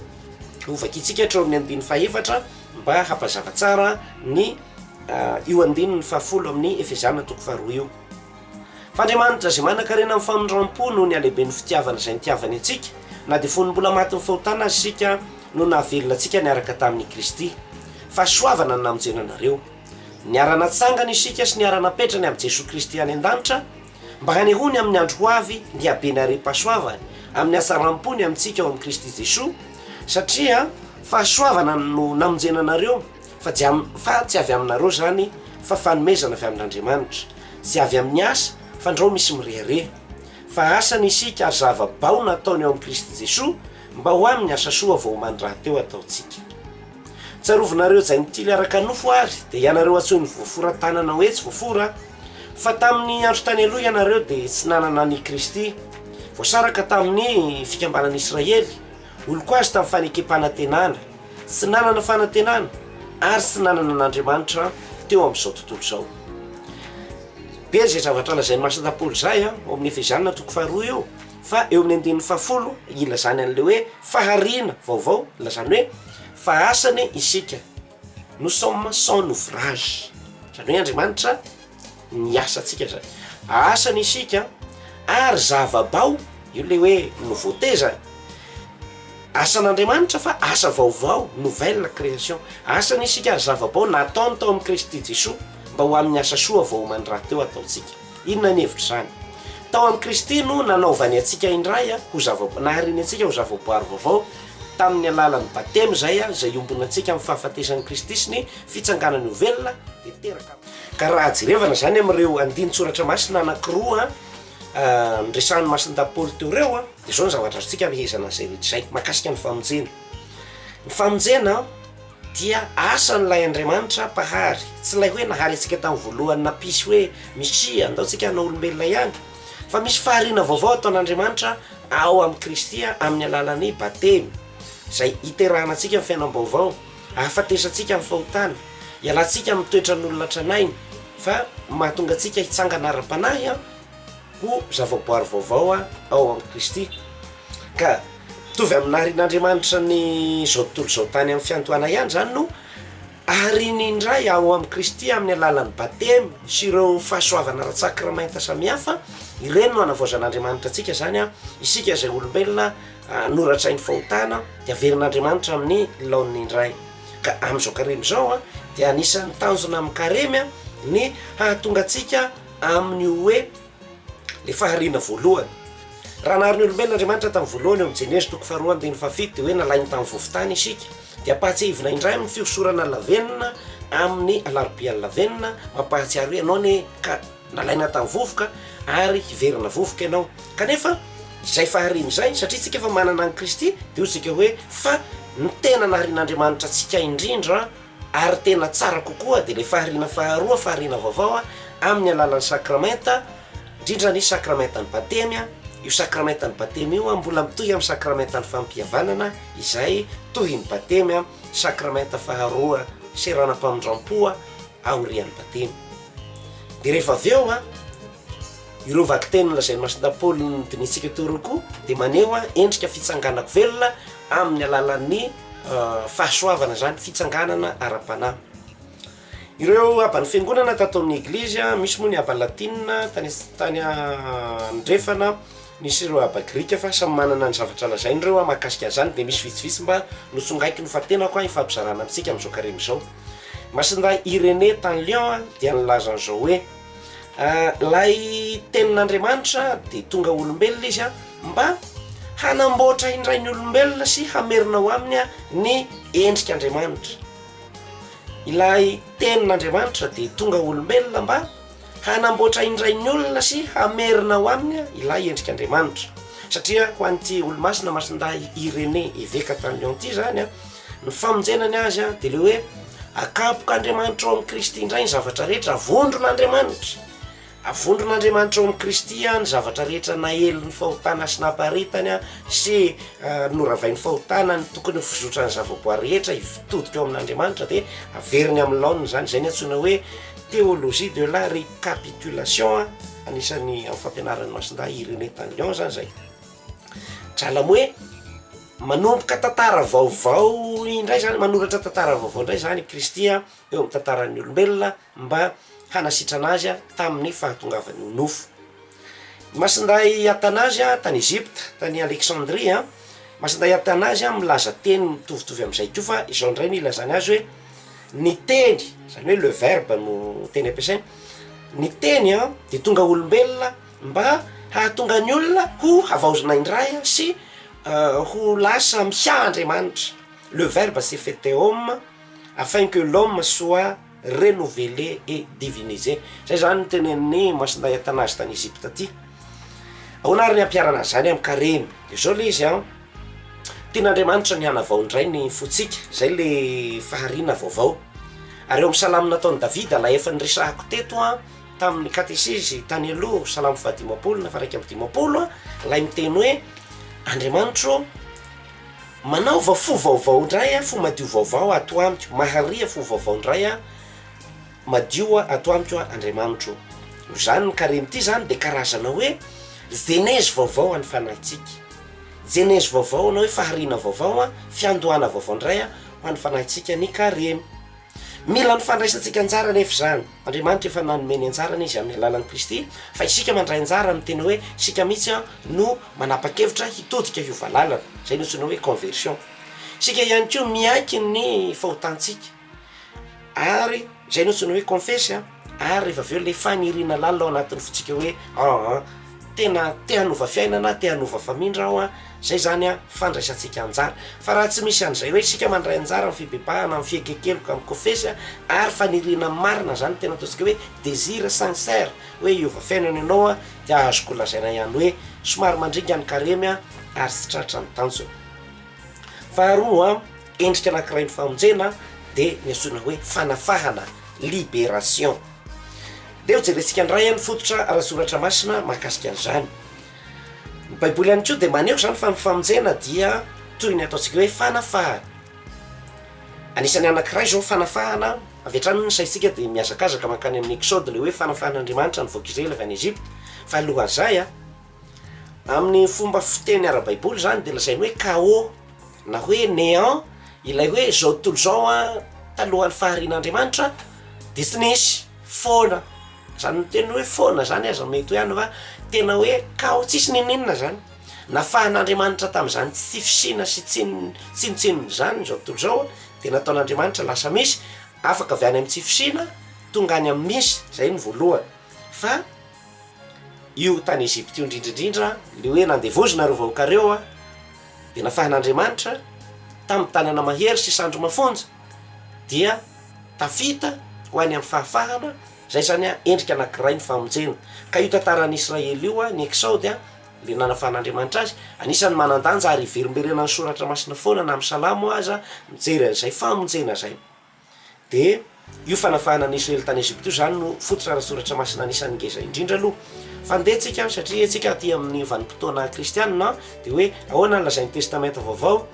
ovakitsika hatreo amin'ny andiny fahaefatra mba hampazava tsara ny io andininy fahafolo amin'ny Efezianina toko faharoa io. Fa Andriamanitra zay manan-karena amin'ny famindram-po noho ny alehiben'ny fitiavana izay nitiavany antsika, na dia fony mbola maty ny fahotana azy isika no nahavelona antsika niaraka tamin'ny Kristy, fa soavana ny namonjena anareo, niara-natsangana isika sy niara-napetrany amin'ny Jesosy Kristy any an-danitra mba hanehony amin'ny andro ho avy ny habeny are-pahasoavany amin'ny hasaram-pony amintsika ao amin'ny Kristy Jesosy, satria fahasoavana no namonjena anareo fa tsy avy aminareo zany fa fanomezana avy amin'Andriamanitra, tsy avy amin'ny asa fa ndrao misy mirehareha, fa asany isika ary zava-bao nataony ao amin'ny Kristy Jesosy mba ho amin'ny asa soa vao omany raha teo ataontsika. Tsarovinareo zay mitily araka nofo ary dia ianareo antsoiny voaforan-tanana hoe tsy voafora, fa tamin'ny andro tany aloha ianareo dia tsy nanana ny Kristy, voasaraka tamin'ny fikambanan'i Israely, olo ko azy tamin'ny fanekem-panantenana, tsy nanana fanantenana ary tsy nanana n'Andriamanitra teo amin'izao tontolo izao. Be zay zavatra lazain'ny masindapoly zay ao amin'ny Efezianina toko faharoa eo, fa eo amin'ny andininy fahafolo ilazany an'le hoe fahariana vaovao, ilazany hoe fa asany isika, nous sommes son ouvrage, zany hoe Andriamanitra niasa antsika zany, asany isika ary zava-bao, io le hoe nouveauté zany, asan'Andriamanitra fa asa vaovao, nouvelle création, asany isika ary zava-bao nataony tao amin'ny Kristy Jesosy mba ho amin'ny asa soa vao omany raha teo ataontsika. Inona ny hevitra zany? Tao amin'ny Kristy no nanaovany antsika indray ho nahariny antsika ho zavaboary vaovao tamin'ny alalan'ny batemy zay zay iombona antsika amin'ny fahafatesan'ny Kristy sy ny fitsanganany ovelona dia teraka. Ka raha jerevana zany amin'ireo andinin-tsoratra masina anankiroa nresahan'ny masindapoly teo reo dia zao ny zavatra azontsika mihezana an'izay rehetra izay mahakasika ny famonjena. Ny famonjena dia asan'ilay Andriamanitra pahary, tsy ilay hoe nahary antsika tamin'ny voalohany napisy hoe misy andaontsika na olombelona ihany, fa misy fahariana vaovao ataon'Andriamanitra ao amin'ny Kristy amin'ny alalan'ny batemy izay hiterahana antsika amin'ny fiainam-baovao, ahafatesantsika amin'ny fahotana, ialantsika amin'ny toetran'olona tranainy, fa mahatonga antsika hitsangana ara-panahy ho zavaboary vaovao ao amin'ny Kristy. Ka mitovy amin'ny naharin'Andriamanitra ny zao tontolo zao tany amin'ny fiantohana ihany zany no ahariny indray ao amin'ny Kristy amin'ny alalan'ny batemy sy ireo fahasoavana ara-tsakramenta samihafa, ireny no anavoazan'Andriamanitra antsika zany isika izay olombelona noratrain'ny fahotana dia averin'Andriamanitra amin'ny laoniny indray. Ka amin'izao karemy zao dia anisan'ny tanjona amin'ny karemy ny hahatonga antsika amin'ny hoe le fahariana voalohany. Raha naharin'ny olombelon'Andriamanitra tamin'ny voalohany eo amin'ny Jenezy toko faharoa andiny fahafito dia hoe nalainy tamin'ny vovotany isika, dia ampahatsiahivina indray amin'ny fihosorana lavenina amin'ny alarobia lavenina, mampahatsiary hoe ianao ny ka nalaina tamin'ny vovoka ary hiverina vovoka ianao. Kanefa izay fahariana izay satria tsika efa manana ny Kristy dia hotsika hoe fa ny tena naharin'Andriamanitra antsika indrindra ary tena tsara kokoa dia le fahariana faharoa, fahariana vaovao amin'ny alalan'ny sakramenta, indrindra ny sakramentany batemy. Io sakramentany batemy io mbola mitohy amin'ny sakramentany fampihavanana izay tohy ny batemy sakramenta faharoa seranam-pamindram-po aorian'ny batemy. Dia rehefa avy eo ireo vakiteny lazain'ny masindapoly ny dinitsika teo reo koa dia maneho endrika fitsanganako velona amin'ny alalan'ny fahasoavana zany, fitsanganana ara-panahy. Ireo aban'ny fiangonana tataon'ny eglizy misy moa ny aba latinina tany andrefana nisy ireo abagrika fa samy manana ny zavatra lazainy ireo mahakasika an'izany dia misy vitsivitsy mba nosongaiko no fatenako ifampizarana amintsika amin'izao karemy izao. Masinday Irénée tany Lyon dia nilaza an'izao hoe lay tenin'Andriamanitra dia tonga olombelona izy mba hanamboatra indray ny olombelona sy hamerina ho aminy ny endrika Andriamanitra. Ilay tenin'Andriamanitra dia tonga olombelona mba hanamboatra indray ny olona sy hamerina ho aminy ilay endrika Andriamanitra. Satria ho an'ity olomasina Masinday Irénée eveka tany Lyon ity zany ny famonjenany azy dia le hoe akapoka Andriamanitra ao amin'ny Kristy indray ny zavatra rehetra avondron'Andriamanitra. Avondron'Andriamanitra ao amin'ny Kristy ny zavatra rehetra naely ny fahotana sy naparitany sy noravainy fahotana ny tokony fizotra ny zavaboary rehetra hitodika ao amin'Andriamanitra dia averiny amin'ny laoniny zany. Zay ny antsoina hoe théologie de la récapitulation, anisan'ny amin'ny fampianaran'ny Masinday Irénée tany Lyon zany zay. Drala hoe manomboka tantara vaovao indray zany, manoratra tantara vaovao indray zany Kristy eo amin'ny tantaran'ny olombelona mba hanasitrana azy tamin'ny fahatongavany nofo. Masinday Atanazy tany Egypte, tany Alexandrie, Masinday Atanazy milaza teny mitovitovy amin'izay koa fa izao indray ny ilazany azy hoe ny teny, zany hoe le verbe no teny ampiasainy, ny teny dia tonga olombelona mba hahatonga ny olona ho havaozina indray sy ho lasa miha Andriamanitra. Le verbe s'est fait homme afin que l'homme soit renouvelé et divinisé. Zay zany tenen'ny Masinday Atanazy tany Egypte aty. Ahonary ny ampiarana zany amin'ny karemy. Dia zao le izy tian'Andriamanitra ny hanavao indray ny fotsika, zay le fahariana vaovao. Ary eo amin'ny salamo nataon'i Davida la efa niresahako teto tamin'ny Katesizin'ny tany aloha, salamo 150 na 150, lay miteny hoe Andriamanitra manaova fo vaovao indray fo madio vaovao ato amiko, maharia fo vaovao indray madio ato amiko Andriamanitra. Zany ny karemy ity zany dia karazana hoe genèse vaovao any fanahintsika, genèse vaovao na hoe fahariana vaovao, fiandohana vaovao indray ho any fanahintsika ny karemy. Mila ny fandraisantsika anjara nefa zany. Andriamanitra efa nanomeny anjarana izy amin'ny alalan'i Kristy, fa isika mandray anjara amin'ny teny hoe isika mihitsy no manapa-kevitra hitodika io valalana, zay no antsoina hoe conversion. Isika ihany koa miaiky ny fahotantsika, ary zay no antsoina hoe confesse, ary rehefa avy eo le faniriana lalina ao anatin'ny fotsika hoe tena te hanova fiainana, te hanova famindra aho zay zany fandraisantsika anjara. Fa raha tsy misy an'izay hoe isika mandray anjara amin'ny fibebahana, amin'ny fiekekeloka, amin'ny confesse ary faniriana marina zany tena ataontsika hoe désir sincère hoe hiova fiainana ianao dia azoko lazaina ihany hoe somary mandringa ny karemy ary sy tratra ny tanjona. Faharoa endrika anankiray ny famonjena dia ny antsoina hoe fanafahana, libération. Dia hojerentsika indray ny fototra ara-soratra masina mahakasika an'izany. Ny baiboly ihany koa dia maneho zany fa ny famonjena dia toy ny ataontsika hoe fanafahana. Anisan'ny anankiray zao fanafahana avy hatrany ny saintsika dia miazakazaka mankany amin'ny Exode le hoe fanafahan'Andriamanitra nivoaka Israely avy any Egypte. Fa alohan'izay amin'ny fomba fiteny ara-baiboly zany dia lazainy hoe chaos na hoe néant, ilay hoe zao tontolo zao talohan'ny faharian'Andriamanitra dia tsy nisy faona. Zany ny teny hoe faona zany aza mety hoe fa tena hoe chaos, tsisy ninninona zany. Nafahan'Andriamanitra tamin'izany tsy fisina sy tsinotsinony zany zao tontolo zao dia nataon'Andriamanitra lasa misy, afaka avy any amin'ny tsy fisina tonga any amin'ny misy, zay ny voalohany. Fa io tany Egypte io indrindraindrindra le hoe nandevozina reo vahoakareo dia nafahan'Andriamanitra tamin'ny tanana mahery sy sandro mafonja dia tafita ho any amin'ny fahafahana. Zay zany endrika anankiray ny famonjena. Ka io tantaran'ny Israely io ny Exode le nanafahan'Andriamanitra azy anisany manandanja ary iverimberena ny soratra masina foana na amin'ny salamo aza mijery an'izay famonjena zay. Dia io fanafahanan'ny Israely tany Egypte io zany no fototra ara-soratra masina anisany ngeza indrindra aloha. Fandehantsika satria antsika aty amin'ny vanim-potoana kristianina dia hoe ahoana lazain'ny testamenta vaovao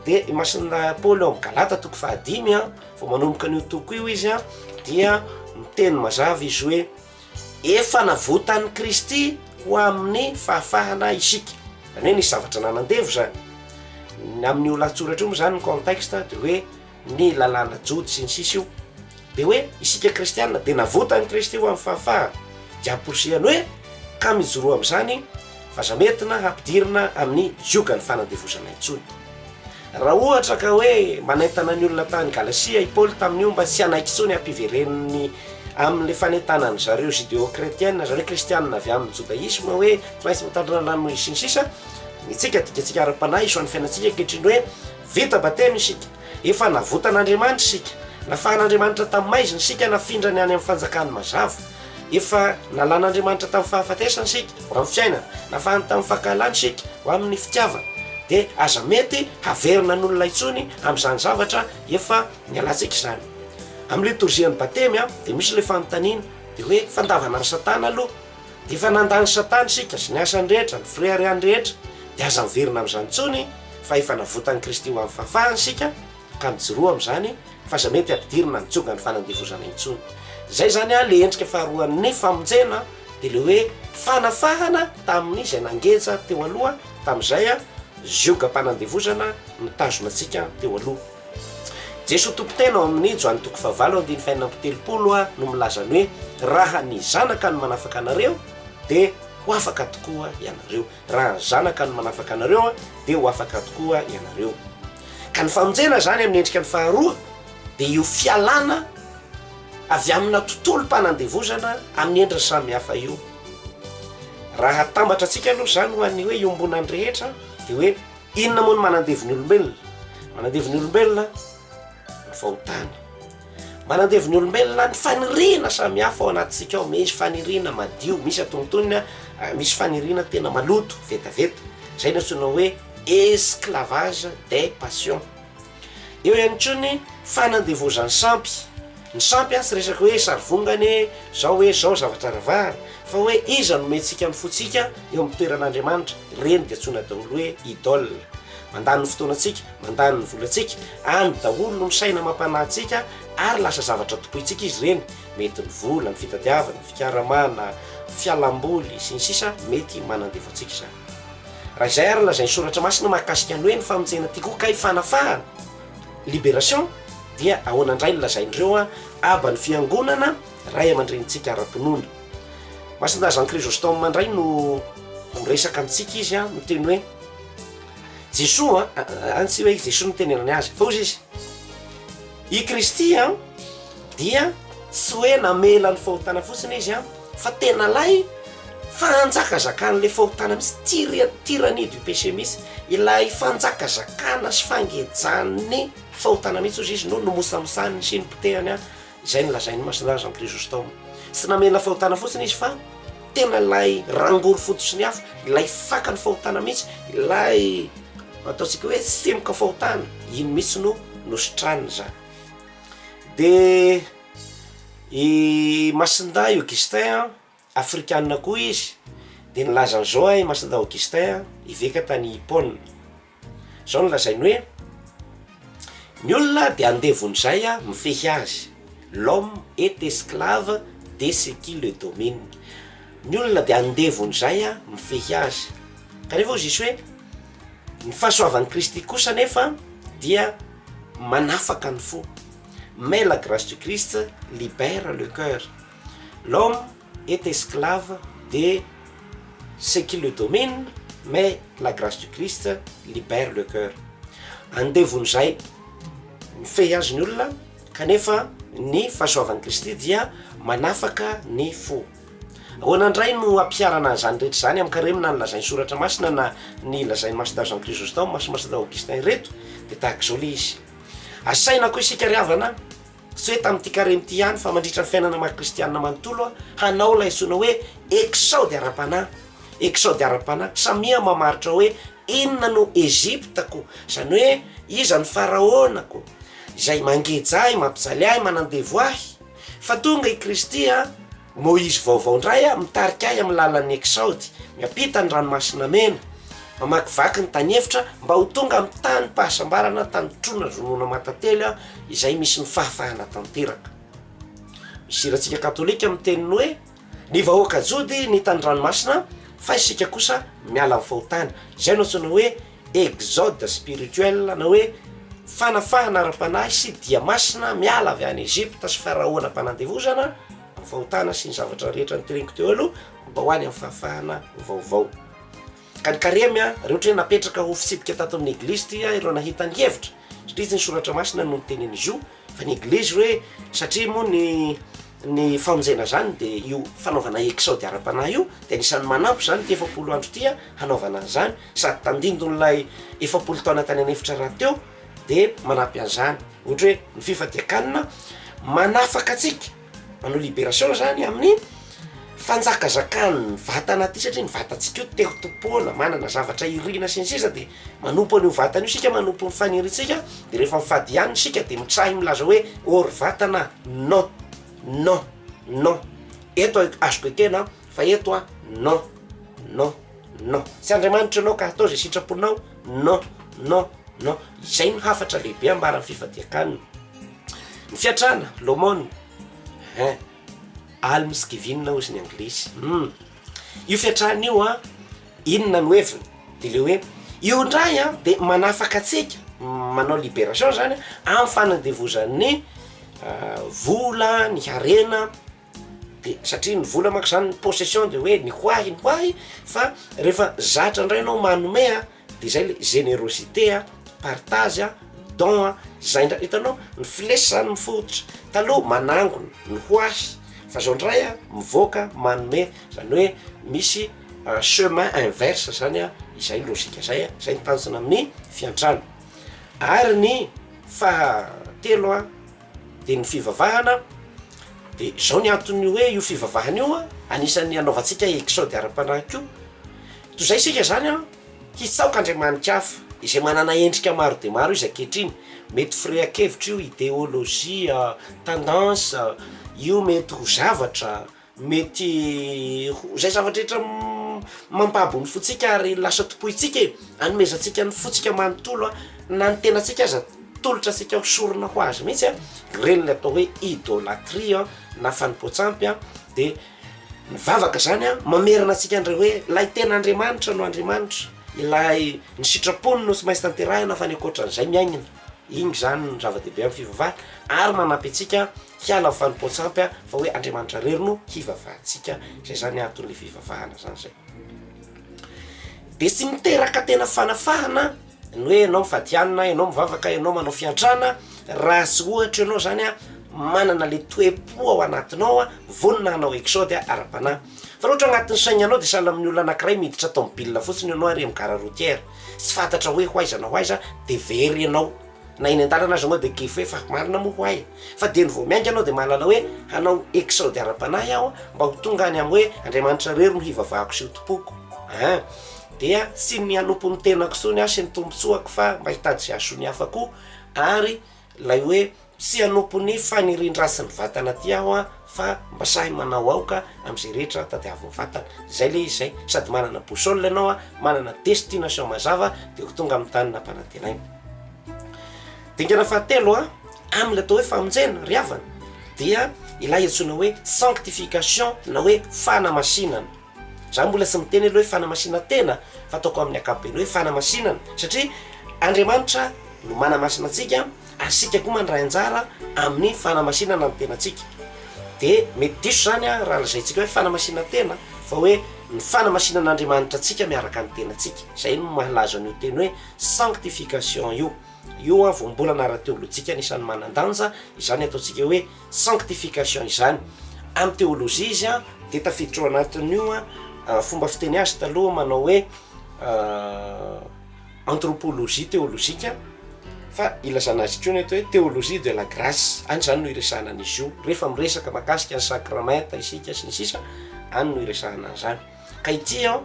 dia Masinda Paoly ao amin'ny Galata toko 5 vao manomboka an'io toko io izy dia miteny mazava izy hoe efa navotany Kristy ho amin'ny fahafahana isika. Zany hoe nisy zavatra nanandevo zany. Amin'ny olatsoratra io zany ny contexte dia hoe ny lalàna jody sy ny sisa io. Dia hoe isika kristianina dia navotany Kristy ho amin'ny fahafahana. Dia amporisihany hoe ka mijoroa amin'izany fa zametina hampidirina amin'ny jogany fanandevozana intsony. Raha ohatra ka hoe manentana ny olona tany Galasia i Paoly tamin'io mba tsy hanaiky intsony hampivereniny amin'le fanentanany zareo judéo-chrétienne, zareo kristianina avy amin'ny judaisme hoe tsy maintsy mitandrina lano sy ny sisa, itsika dikatsika ara-panahy iso an'ny fiainantsika ankehitriny hoe vita batemy isika, efa navotan'Andriamanitra isika, nafahan'Andriamanitra tamin'ny maizina isika, nafindrany any amin'ny fanjakany mazava, efa nalan'Andriamanitra tamin'ny fahafatesana isika ho amin'ny fiainana, nafahany tamin'ny fahakalana isika ho amin'ny fitiavana, dia aza mety haverina n'olona intsony amin'izany zavatra efa nialantsika izany. Amin'ny liturgian'ny batemy dia misy le fanontaniana dia hoe fandavana ny satana aloha, dia efa nandany satana isika sy ny asany rehetra, ny friariany rehetra, dia aza miverina amin'izany intsony fa efa navotan'i Kristy ho amin'ny fahafahana isika ka mijoroa amin'izany fa aza mety hampidirina ny jogany fanandevozana intsony. Zay zany le endrika faharoan'ny famonjena dia le hoe fanafahana tamin'ny izay nangeja teo aloha tamin'izay joga-panandevozana mitazona antsika teo aloha. Jesoa tompotena ao amin'ny Joany 7:7 no milazany hoe raha ny zanaka no manafaka anareo dia ho afaka tokoa ianareo, raha ny zanaka no manafaka anareo dia ho afaka tokoa ianareo. Ka ny famonjena zany amin'ny endrika ny faharoa dia io fialana avy amina tontolo-panandevozana amin'ny endriny samy hafa io. Raha hatambatra antsika aloha zany ho an'ny hoe iombonany rehetra dia hoe inona moa no manandevy ny olombelona? Manandevy ny olombelona ny fahotana, manandevy ny olombelona ny faniriana samy hafa ao anatintsika ao. Misy faniriana madio, misy atontonina, misy faniriana tena maloto vetaveta, zay no antsoina hoe esclavage des passions. Eo ihany koa ny fanandevozan'ny sampy. Ny sampy tsy resaka hoe sarivongany zao hoe zao zavatra ravara, fa hoe iza no mentsika mifotsika eo amin'ny toeran'Andriamanitra, reny dia antsoina daholo hoe idole. Mandany ny fotoanantsika, mandany ny volantsika, any daholo no misaina mampanahitsika ary lasa zavatra tokoitsika izy reny. Mety ny vola, ny fitadiavana, ny fikaramana, fialamboly sy ny sisa mety manandevo antsika izany. Raha izay ary lazay ny soratra masina mahakasika ny hoe ny famonjena ty koa kay fanafahana libération dia ahoana indray no lazaindreo aba ny fiangonana ray aman-drenitsika ara-pinoana. Masinda Jean Chrysostome mandray no resaka amintsika izy miteny hoe Jesoa antsy hoe Jesoa mitenenany azy fa ozy izy i Kristy dia tsy hoe namela ny fahotana fotsiny izy fa tena lay fanjakazakana fahotana misy tirany du péché misy ilay fanjakazakana sy fangejany fahotana mihitsy ozy izy no nomosamosany sy ny potehany izay no lazainy Masinda Jean Chrysostome. Tsy namela fahotana fotsiny izy fa tena ilay rangory fotosy ny hafa, ilay fakany fahotana mihitsy, ilay ataontsika hoe semoka fahotana, iny mihitsy no nosotraniny zany. Dia i Masinda Augustin afrikanina koa izy dia nilazany zao i Masinda Augustin iveka tany Hippone. Zao no lazainy hoe ny olona dia andevon'izay mifehy azy, l'homme est esclave de ce qui le domine. Ny olona dia andevon'izay mifehy azy. Kanefa ozy izy hoe ny fahasoavan'i Kristy kosa nefa dia manafaka ny fo. Mais la grâce du Christ libère le cœur. L'homme est esclave de ce qui le domine, mais la grâce du Christ libère le cœur. Andevon'izay mifehy azy ny olona, kanefa ny fahasoavan'i Kristy dia manafaka ny fo. Ahoana indray no ampiarana zany rehetra zany amin'ny karemy na nilazainy soratra masina na ny lazainy Masinda Jean Chrysostome sy Masinda Augustin reto dia tahaka izao le izy. Asaina koa isika ry havana tsy hoe tamin'ity karemy ty ihany fa mandritra ny fiainana maha-kristianina manontolo hanao ilay antsoina hoe exode ara-panahy. Exode ara-panahy samia mamaritra hoe inona no Eziptako, zany hoe iza ny faraonako izay mangeja ahy, mampijaly ahy, manandevo ahy, fa tonga i Kristy Moïse vaovao indray mitarika ahy amin'ny lalan'ny exode, miampita ny ranomasina mena, mamakivaky ny tanyhevitra mba ho tonga amin'ny tany pahasambarana, tany trona zonona matately izay misy ny fahafahana tanteraka. Misirantsika katolika miteniny hoe ny vahoaka jody ny tany ranomasina fa isika kosa miala amin'ny fahotana. Izay no antsoina hoe exode spirituel na hoe fanafahana ara-panahy sy dia masina miala avy any Ezipta sy faraona mpanandevozana fahotana sy ny zavatra rehetra nyteneniko teo aloha mba ho any amin'ny fahafahana vaovao. ka ny karemy a raha ohatra hoe napetraka ho fitsipika tato amin'ny eglizy ty a ireo nahitany hevitra satria izy ny soratra masina no nitenen'izy io fa ny eglizy hoe satria moa ny famonjena zany de io fanaovana exode ara-panahy io de anisan'ny manampy zany ty 7 andro ty a hanaovana an'izany sady tandindon'lay 7 taona tany anefitra raha teo de manampy an'izany ohatra hoe ny fifadiakanina manafaka atsika manao libération zany amin'ny fanjakazakany vatana ty satria ny vatantsika io teotopoana manana zavatra irina sy ny sisa de manompo an'io vatana io sika manompo ny faniritsika de rehefa mifady ihany sika de mitsahy milaza hoe or vatana non non non eto azoko ekena fa eto a non non non sy Andriamanitra anao ka atao zay sitraponao non non non izay no hafatra lehibe ambara ny fifadiakanina ny fiatrana lomone almsgivina ozy ny anglisy io fiatrana io a inona no heviny de le hoe io ndray a de manafaka atsika manao libération zany amin'ny fanadevozan'ny vola ny harena de satria ny vola mako zany possession de hoe ny hoahy fa rehefa zatra ndray anao manome a de zay le générosité a partage a don a zay ndray hitanao ny flesy zany mifototra taloha manangona ny hoahy fa zao ndray a mivoaka manome zany hoe misy chemin inverse zany a izay logika zay a zay nitanjona amin'ny fiantrano ary ny fahatelo a de ny fivavahana de zao ny antony hoe io fivavahana io a anisan'ny anaovantsika exode ara-panahy ko to zay sika zany a hitsaoka Andriamanitra hafa izay manana endrika maro de maro izy ankehitriny mety firehan-kevitra io idéologie tendance io mety ho zavatra mety zay zavatra rehetra mampabony fotsika ary lasa topoitsika anomezantsika ny fotsika manontolo na ny tenatsika aza tolotra atsika hosorona ho azy mihitsy a reny le atao hoe idôlatria na fanipoatsampy a de mivavaka zany a mamerina atsika andreo hoe lay tena Andriamanitra no Andriamanitra ilay ny sitrapony no sy maintsy tanterahina fa ny akoatran'izay miainina igny zany ny zava-dehibe amin'ny fivavahana ary manampy atsika hiala fanipoatsampy a fa hoe Andriamanitra rery no hivavahantsika zay zany aton'le fivavahana zany zay de sy miteraka tena fanafahana ny hoe ianao mifadianina ianao mivavaka ianao manao fiantrana raha sy ohatra ianao zany a manana le toe-po ao anatinao a vonina hanao exode ara-panahy fa ohatra agnatin'ny sainanao de sahala amin'ny olona anankiray miditra tomobile fotsiny ianao ary am'gare routière tsy fantatra hoe hoaiza na hoaiza de very ianao na iny an-dalana azy anao de kefy hoe fa marina moa hoay fa de ny vao miainga anao de mahalala hoe hanao exode ara-panahy aho mba ho tonga any am hoe Andriamanitra rery no hivavahako sy ho tompoko dia sy ny anompo ny tenako sony a sy ny tombotsoako fa mba hitady sy asony hafa koa ary lay hoe sy anompo ny fanirindrasiny vatana ty aho a fa mba sahy manao aoka am'izay rehetra tadiaviny vatana zay le izy zay sady manana boussole anao a manana destination mazava de ho tonga amin'ny tany nampanantenaina dingana fahatelo a am'le atao hoe famonjena ry havana dia ilay antsoina hoe sanctification na hoe fanamasinana za mbola sy miteny aloha hoe fanamasina tena fa ataoko amin'ny ankapobeny hoe fanamasinana satria Andriamanitra no manamasina atsika ary sika koa mandray anjara amin'ny fanamasinana ny tenatsika de mety diso zany a raha lazaitsika hoe fanamasina tena fa hoe ny fanamasinan'Andriamanitra atsika miaraka ny tenatsika zay no mahalaza an'io teny hoe sanctification io a voambolana ara-teolojika anisan'ny manan-danja izany ataontsika hoe sanctification izany amin'ny teolojia izy a de tafiditra ao anatin'io a fomba fiteny azy taloha manao hoe anthropologie théologique fa ilazana azy koa ny atao hoe théologie de la grâce any zany no iresahana an'izy io rehefa miresaka makasika ny sacrament isika sy ny sisa any no iresahana an'izany ka ity a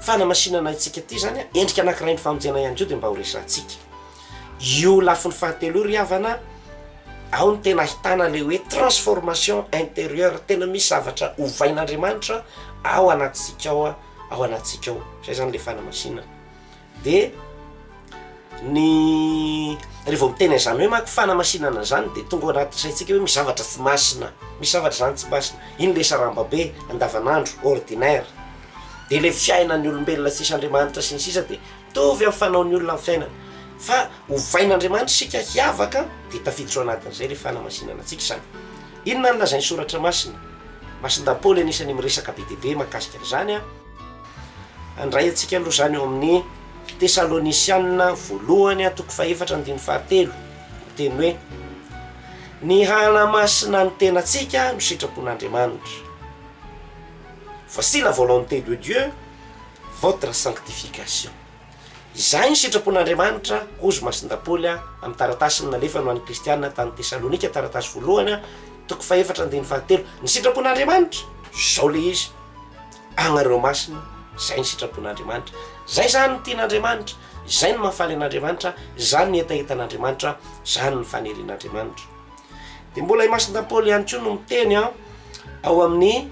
fanamasinana itsika ty zany a endrika anankiray ny famonjena ihany ko de mba ho resahantsika io lafiny fahatelo io ry havana ao ny tena ahitana le hoe transformation intérieure tena misy zavatra ovain'Andriamanitra ao anatsika ao anatsika ao zay zany le fanamasinana de ny rehefa miteny zany hoe mako fanamasinana zany de tonga anaty saitsika hoe misy zavatra tsy masina misy zavatra zany tsy masina iny le sarambabe andavanandro ordinaire de le fiainan'ny olombelona tsisy Andriamanitra sy ny sisa de mitovy amin'ny fanaon'ny olona amin'ny fiainana fa ovain'Andriamanitra sika hiavaka de tafiditra ao anatin'izay le fanamasinana atsika zany inona ny lazainy soratra masina masinda Paoly anisany miresaka be dehibe mahakasika zany a andray atsika aloha zany eo amin'ny tesalonisianina voalohany toko faefatra andiny fahatelo, teny hoe ny hanamasina ny tenatsika no sitrapon'Andriamanitra. Voici la volonté de Dieu, votre sanctification. Izay ny sitrapon'Andriamanitra hozy masindapoly amin'ny taratasy nalefa no an'ny kristianina tany Tesalonika, taratasy voalohany toko faefatra andiny fahatelo. Ny sitrapon'Andriamanitra zao le izy, agnareo masina, zay ny sitrapon'Andriamanitra, zay zany ny tian'Andriamanitra, zay ny mahafaly an'Andriamanitra, zany ny etaetan'Andriamanitra, zany ny fanerin'Andriamanitra. De mbola masindapoly ihany koa no miteny ao amin'ny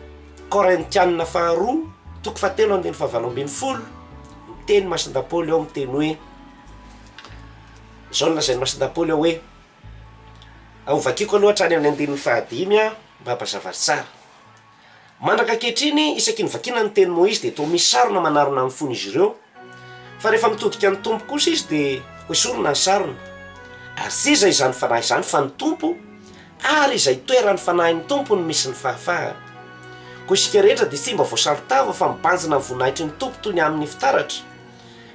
Korintianina faharoa toko fahatelo andiny fahavalo ambin'ny folo, miteny masindapoly ao miteny hoe zao nolazainy masindapoly ao hoe ao vakiko aloha hatrany amin'ny andininy fahadimy mba hampazava tsara. Mandraka ankehitriny isaky ny vakina ny teny Moïse de toa misy sarona manarona amin'ny fony izy ireo, fa rehefa mitodika ny tompo kosa izy de hoesorona ny sarona. Ary tsy izay izany fanahy izany fa ny tompo, ary izay toeran'ny fanahin'ny tompo no misy ny fahafahana. Koa isika rehetra de tsy mba voasarotava fa mibanjina ny voninahitry ny tompo toy ny amin'ny fitaratra,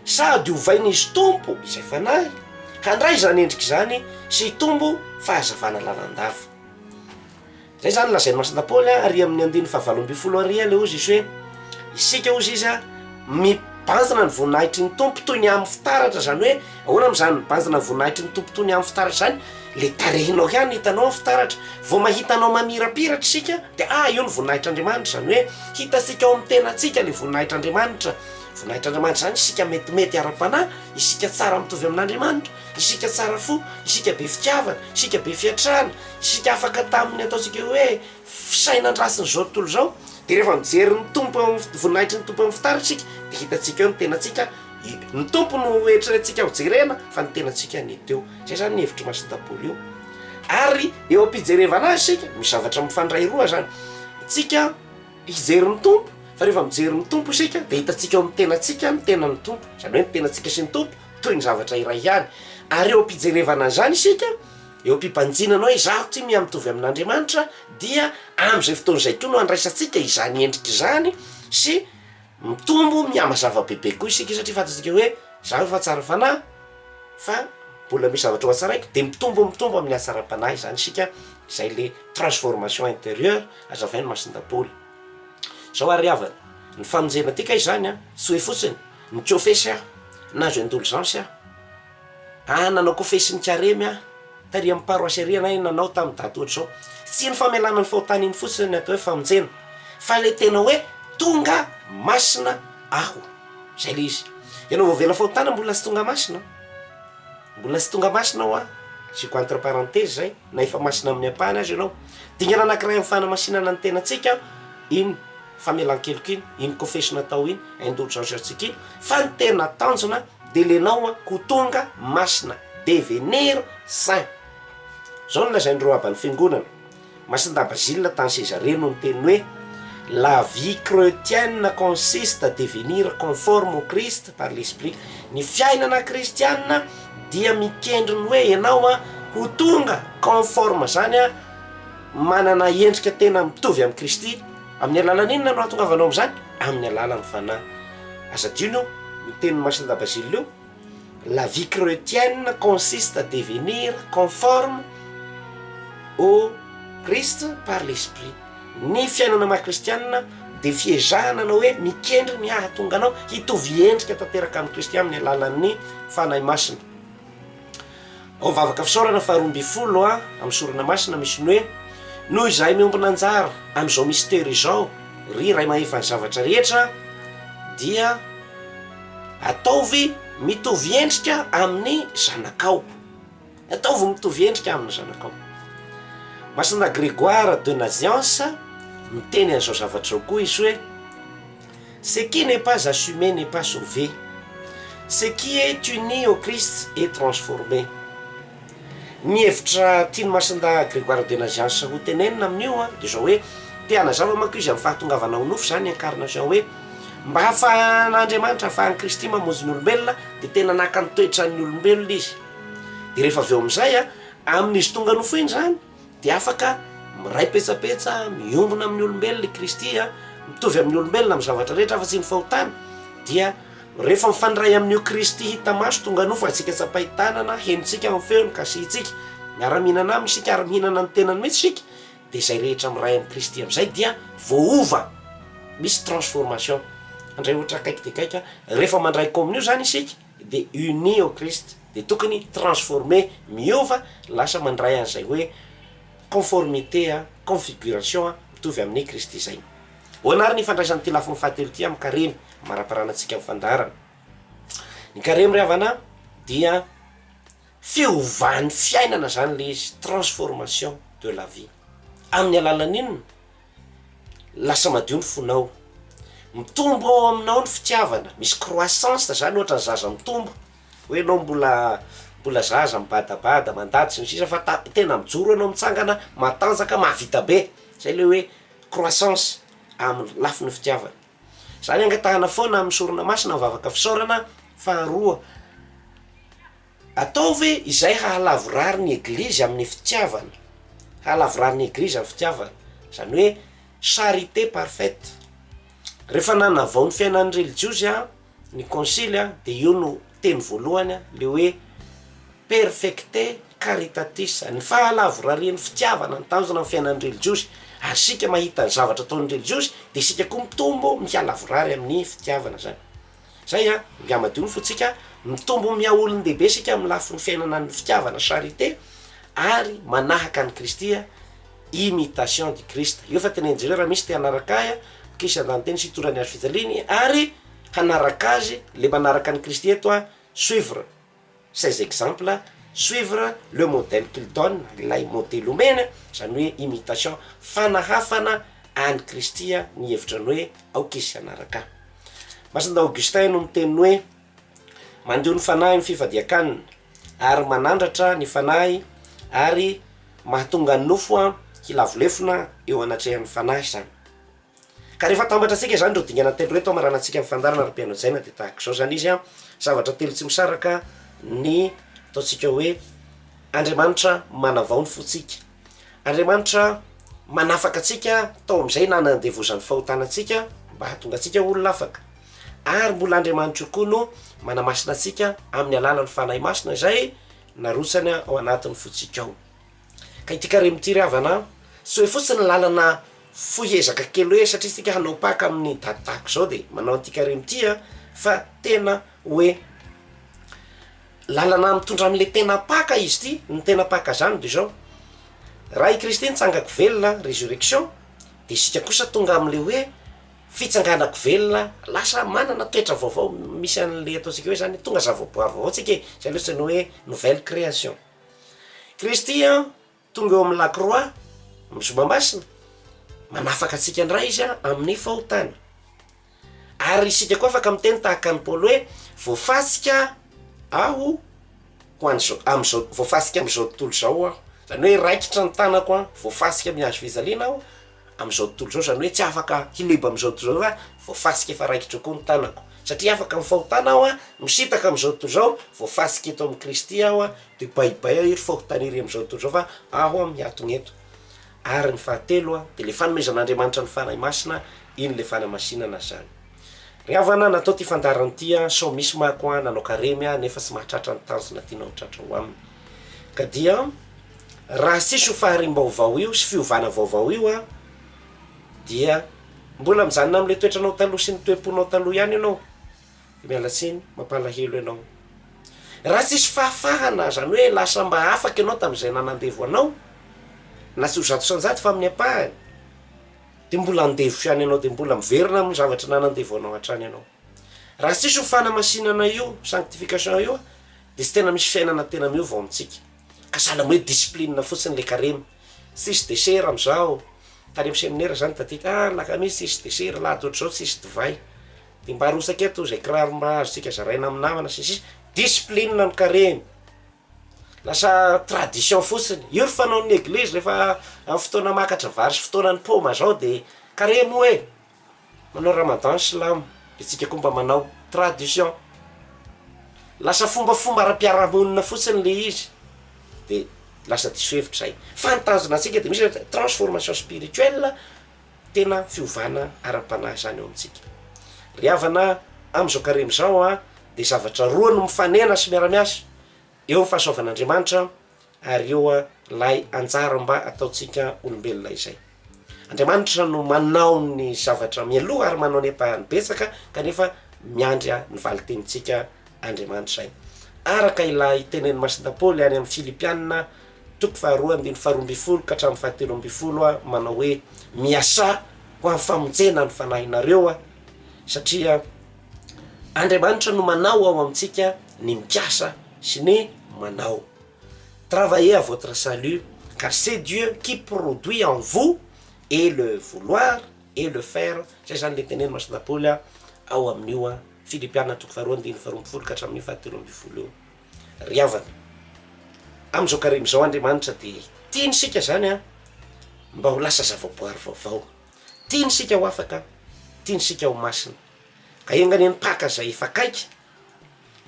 sady hovain'izy tompo izay fanahy, handray izany endrika izany sy tombo fahazavana lalandava. Zay zany lazainy masindapoly ary amin'ny andiny fahavalo ambin'ny folo ary le ozy izy hoe isika ozy izy mibanjina ny voninahitry ny tompo toy ny amin'ny fitaratra, zany hoe ahoana amin'izany mibanjina ny voninahitry ny tompo toy ny amin'ny fitaratra zany, le tarehinao ihany hitanao amin'ny fitaratra, vao mahitanao mamirapiratra isika de io ny voninahitr'Andriamanitra, zany hoe hitatsika ao amin'ny tenatsika le voninahitr'Andriamanitra. Voninahitr'Andriamanitra zany isika metimety ara-panahy, isika tsara mitovy amin'Andriamanitra, isika tsara fo, isika be fitiavana, isika be fiatrana, isika afaka taminy ataontsika hoe fisainandrasiny zao tontolo zao. De rehefa mijery ny tompo voninahitry ny tompo amin'ny fitaratra isika de hitatsika eo ny tenatsika, ny tompo no eritreretintsika ho jerena fa ny tenatsika ny teo. Zay zany ny hevitry masindapoly io. Ary eo am-pijerevana azy isika misy zavatra mifandray roa zany, itsika hijery ny tompo, fa rehefa mijery ny tompo isika de hitatsika eo amin'ny tenatsika ny tenan'ny tompo, zany hoe ny tenatsika sy ny tompo toy ny zavatra iray ihany. Ary eo am-pijerevana zany isika, eo am-pibanjinanao izaho ty miamitovy amin'Andriamanitra, dia amin'izay fotoana izay koa no andraisantsika izany endrika izany sy mitombo miamazava bebe koa isika, satria fantatsika hoe zaho efa tsara fanahy fa mbola misy zavatra ho hatsaraiko, de mitombo amin'ny hatsara-panahy zany isika, izay le transformation intérieure azavainy masindapoly. Zao ary havana ny famonjena tika izany tsy hoe fotsiny ny kofesy nazo indulgence nanao kofesy ny karemy taria amin'ny paroasy ariana nanao tamin'ny daty ohatr'izao, tsy ny famelana ny fahotany iny fotsiny ny atao hoe famonjena, fa le tena hoe tonga masina aho, zay le izy. Ianao vao vela fahotana mbola tsy tonga masina, mbola tsy tonga masina ao siko entre parenthèse zay, na efa masina amin'ny ampahany azy ianao. Dingana anankiray amin'ny fanamasinana ny tenatsika iny famelan-keloka iny, iny kofesy natao iny, indulgence antsika iny, fa ny tena tanjona de lenao ho tonga masina, devenir saint. Zao no lazainy indroa aby ny fiangonana. Masinda Basile tany Césarée no niteny hoe la vie chrétienne consiste à devenir conforme au Christ par l'esprit. Ny fiainana kristianina dia mikendriny hoe ianao ho tonga conforme zany manana endrika tena mitovy amin'ny Kristy. Amin'ny alalan'ny inona no ahatongavanao amin'izany? Amin'ny alalan'ny fanahy. Azadino miteny Masinda Basile io, la vie chrétienne consiste à devenir conforme au Christ par l'esprit. Ny fiainana maha-kristianina de fiezahana anao hoe mikendry ny ahatonga anao hitovy endrika tanteraka amin'ny Kristy amin'ny alalan'ny fanahy masina. Ao vavaka fisaorana faharoa ambin'ny folo amin'ny sorana masina misy ny hoe noho izay miombona anjara amin'izao mystère izao, ry ray mahefa ny zavatra rehetra dia ataovy mitovy endrika amin'ny zanakao, ataovy mitovy endrika amin'ny zanakao. Masina Grégoire de Naziance miteny an'izao zavatra koa izy hoe ce qui n'est pas assumé n'est pas sauvé, ce qui est uni au Christ est transformé. Ny hevitra tiany Masinda Grégoire de Naziance ho tenenina amin'io de zao hoe te hanazava manko izy amin'ny fahatongavana ho nofo zany incarnation, hoe mba hahafahan'Andriamanitra hahafahan'ny Kristy mamonjy ny olombelona de tena naka ny toetran'ny olombelona izy. De rehefa avy eo amin'izay amin'izy tonga nofo iny zany de afaka miray petsapetsa miombona amin'ny olombelona Kristy mitovy amin'ny olombelona amin'ny zavatra rehetra fa tsy ny fahotana, dia rehefa mifandray amin'io Kristy hita maso tonga nofo antsika tsapahitanana henontsika amin'ny feony kasitsika miara-mihinana aminy isika ary mihinana ny tenany mihitsy isika dia izay rehetra miray amin'ny Kristy amin'izay dia voaova, misy transformation. Andray ohatra kaiky dia kaika rehefa mandray communion zany isika dia uni au Christ, dia tokony transformer, miova, lasa mandray an'izay hoe conformité configuration mitovy amin'ny Kristy zay. Hoanary ny fandraisany ty lafiny fahatelo ty amin'ny karemy maraparanantsika amin'ny fandarana. Ny karemy ry havana dia fiovan'ny fiainana zany le izy, transformation de la vie. Amin'ny alalan'inona lasa madio ny fonao, mitombo ao aminao ny fitiavana, misy croissance zany ohatra ny zaza mitombo, hoe anao mbola zaza mibadabada mandady sy ny sisa fa tena mijoro anao mitsangana matanjaka mahavita be, zay le hoe croissance amin'ny lafin'ny fitiavana. Zany angatahana foana amin'ny sorona masina mivavaka fisaorana. Faharoa, ataovy izay hahalavorary ny eglizy amin'ny fitiavana, hahalavorary ny eglizy amin'ny fitiavana, zany hoe charité parfaite. Rehefa nanavao ny fiainan'ny religiosy ny concile dia io no teny voalohany le hoe perfecte caritatis, ny fahalavorarian'ny fitiavana ny tanjona amin'ny fiainan'ny religiosy. Ary sika mahita ny zavatra ataon'ny religiosy dia sika koa mitombo mihalavorary amin'ny fitiavana zany. Zay miamadio ny fotsika mitombo miha olon-dehibe sika amin'ny lafin'ny fiainana ny fitiavana charité ary manahaka ny Kristy, imitation du Christ. Io fa tenenjere raha misy te hanaraka kisy andanteny sy torany azo fijaliany ary hanaraka azy le manaraka ny Kristy eto suivre ces exemples, suivre le modèle qu'il donne, ilay modèle omena, zany hoe imitation, fanahafana any Kristy ny hevitrany hoe aokisy hanaraka. Masinda Augustin no miteny hoe mandio ny fanahy ny fivadiakanina ary manandratra ny fanahy ary mahatonga ny nofo hilavolefona eo anatrehan'ny fanahy zany. Ka rehefa tambatra antsika zany reo dingana telo reto amaranantsika amin'ny fandarana ary mpianatsaina dia tahaka izao zany izy zavatra telo tsy misaraka ny ataontsika hoe Andriamanitra manavao ny fotsika, Andriamanitra manafaka atsika tao amin'izay nanandevozan'ny fahotanantsika mba hahatonga atsika olona afaka, ary mbola Andriamanitra koa no manamasina atsika amin'ny alalan'ny fanahy masina izay narotsany ao anatin'ny fotsika ao. Ka ity karemy ty ry havana tsy hoe fotsiny lalana fohezaka kely hoe satria sika hanao paka amin'ny dady tahaka izao dia manao an'ity karemy ty fa tena hoe lalana mitondra amin'le tena paka izy ty. Ny tena paka zany dia zao, raha i Kristy nitsangako velona résurrection dia sika kosa tonga amin'le hoe fitsanganako velona, lasa manana toetra vaovao, misy an'le ataontsika hoe zany tonga zavaboary vaovao tsika zay loatra ny hoe nouvelle création. Kristy tonga eo amin'ny lacroix mizomamasina manafaka atsika ndray izy amin'ny fahotana, ary isika koa afaka miteny tahaka ny Paoly hoe voafasika aho am'izao, voafasika am'izao tontolo zao aho, zany hoe raikitra ny tanako voafasika mihazo fizaliana aho am'izao tontolo zao, zany hoe tsy afaka hileba am'izao tontolo zao voafasika efa raikitra koa ny tanako, satria afaka mifahotana aho misitaka am'izao tontolo zao, voafasika eto amin'ny Kristy aho dia baibay iry fahotaniry am'izao tontolo zao fa aho miatony eto. Ary ny fahatelo dia le fanomezan'Andriamanitra ny fanahy masina, iny le fanamasinana zany. Ry havana natao ty fandarany ty sao misy mako nanao karemy nefa tsy mahatratra ny tanjona tianao tratra ho aminy. Ka dia raha sisy ho faharim-baovao io sy fiovana vaovao io dia mbola mijanona amin'le toetranao taloha sy ny toe-ponao taloha ihany ianao, dia mialatsiny mampalahelo ianao. Raha sisy fahafahana zany hoe lasa mba afaka ianao tamin'izay nanandevo anao na tsy ho zato sanjaty fa amin'ny apahany, dia mbola andevo ihany ianao, dia mbola miverina amin'ny zavatra nanandevo anao hatrany ianao. Raha sisy ho fanamasinana io, sanctification io, dia tsy tena misy fiainana tena miova amintsika. Ka sahala hoe discipline fotsiny le karemy, sisy desera am'izao, tany amin'ny seminaire zany tatita lakamisy sisy desera, lahady ohatr'izao sisy divay, dia mba arosaka eto izay kiraro mba azontsika zaraina amin'ny namana sisy discipline ny karemy, lasa tradition fotsiny. Io ry fanaon'ny eglizy rehefa amin'ny fotoana makatra vary sy fotoanan'ny poma zao dia karemy hoe manao ramadan silamo, dia tsika koa mba manao tradition, lasa fombafomba ara-piarahamonina fotsiny le izy, dia lasa diso hevitra zay. Fantanjona antsika dia misy transformation spirituelle, tena fiovana ara-panahy zany eo amintsika. Ry havana am'izao karemy zao a de zavatra roa no mifanena sy miara-miasa eo fahasoavan'Andriamanitra ary eo a lay anjara mba ataotsika olombelona izay. Andriamanitra no manao ny zavatra mialoha ary manao ny ampahanibetsaka kanefa miandry ny valitenitsika Andriamanitra zay. Araka ilay tenen'ny Masina Paoly any amin'ny Filipianina toko faharoa andiny faharoa amby folo ka hatramin'ny fahatelo amby folo a manao hoe miasa ho amin'ny famonjena ny fanahinareo a satria Andriamanitra no manao ao amintsika ny mikasa sy ny manao. Travaillez à votre salut car c'est Dieu qui produit en vous et le vouloir et le faire. Zay zany le tenen'ny Masina Paoly ao amin'io a Filipianina toko faharoa andiny faharoa amby folo ka hatramin'ny fahatelo amby folo eo. Ry havana am'izao karemy zao Andriamanitra de tianysika zany a mba ho lasa zavaboary vaovao, tianysika ho afaka, tianysika ho masina ka engany paka zay fakaiky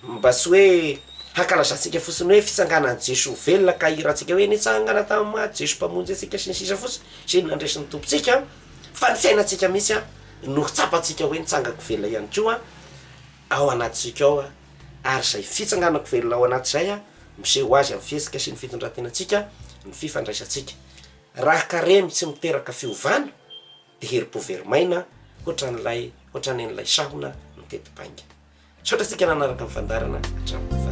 mba tsy hoe hakalazantsika fotsiny hoe fitsanganan'i Jesoa velona ka irahantsika hoe nitsangana tamin'ny maty Jesoa mpamonjy antsika sy ny sisa fotsiny sy ny nandresin'ny tompontsika fa ny fiainantsika mihitsy a no hitsapantsika hoe nitsangako velona ihany koa ao anatintsika ao a ary zay fitsanganako velona ao anatin'izay a miseho azy amin'ny fihetsika sy ny fitondrantenantsika ny fifandraisantsika. Raha karemy tsy miteraka fiovana de herim-po verimaina ohatran'ilay sahona mitety-painga. Sotra tsika nanaraka ny fandarana hatramin'ny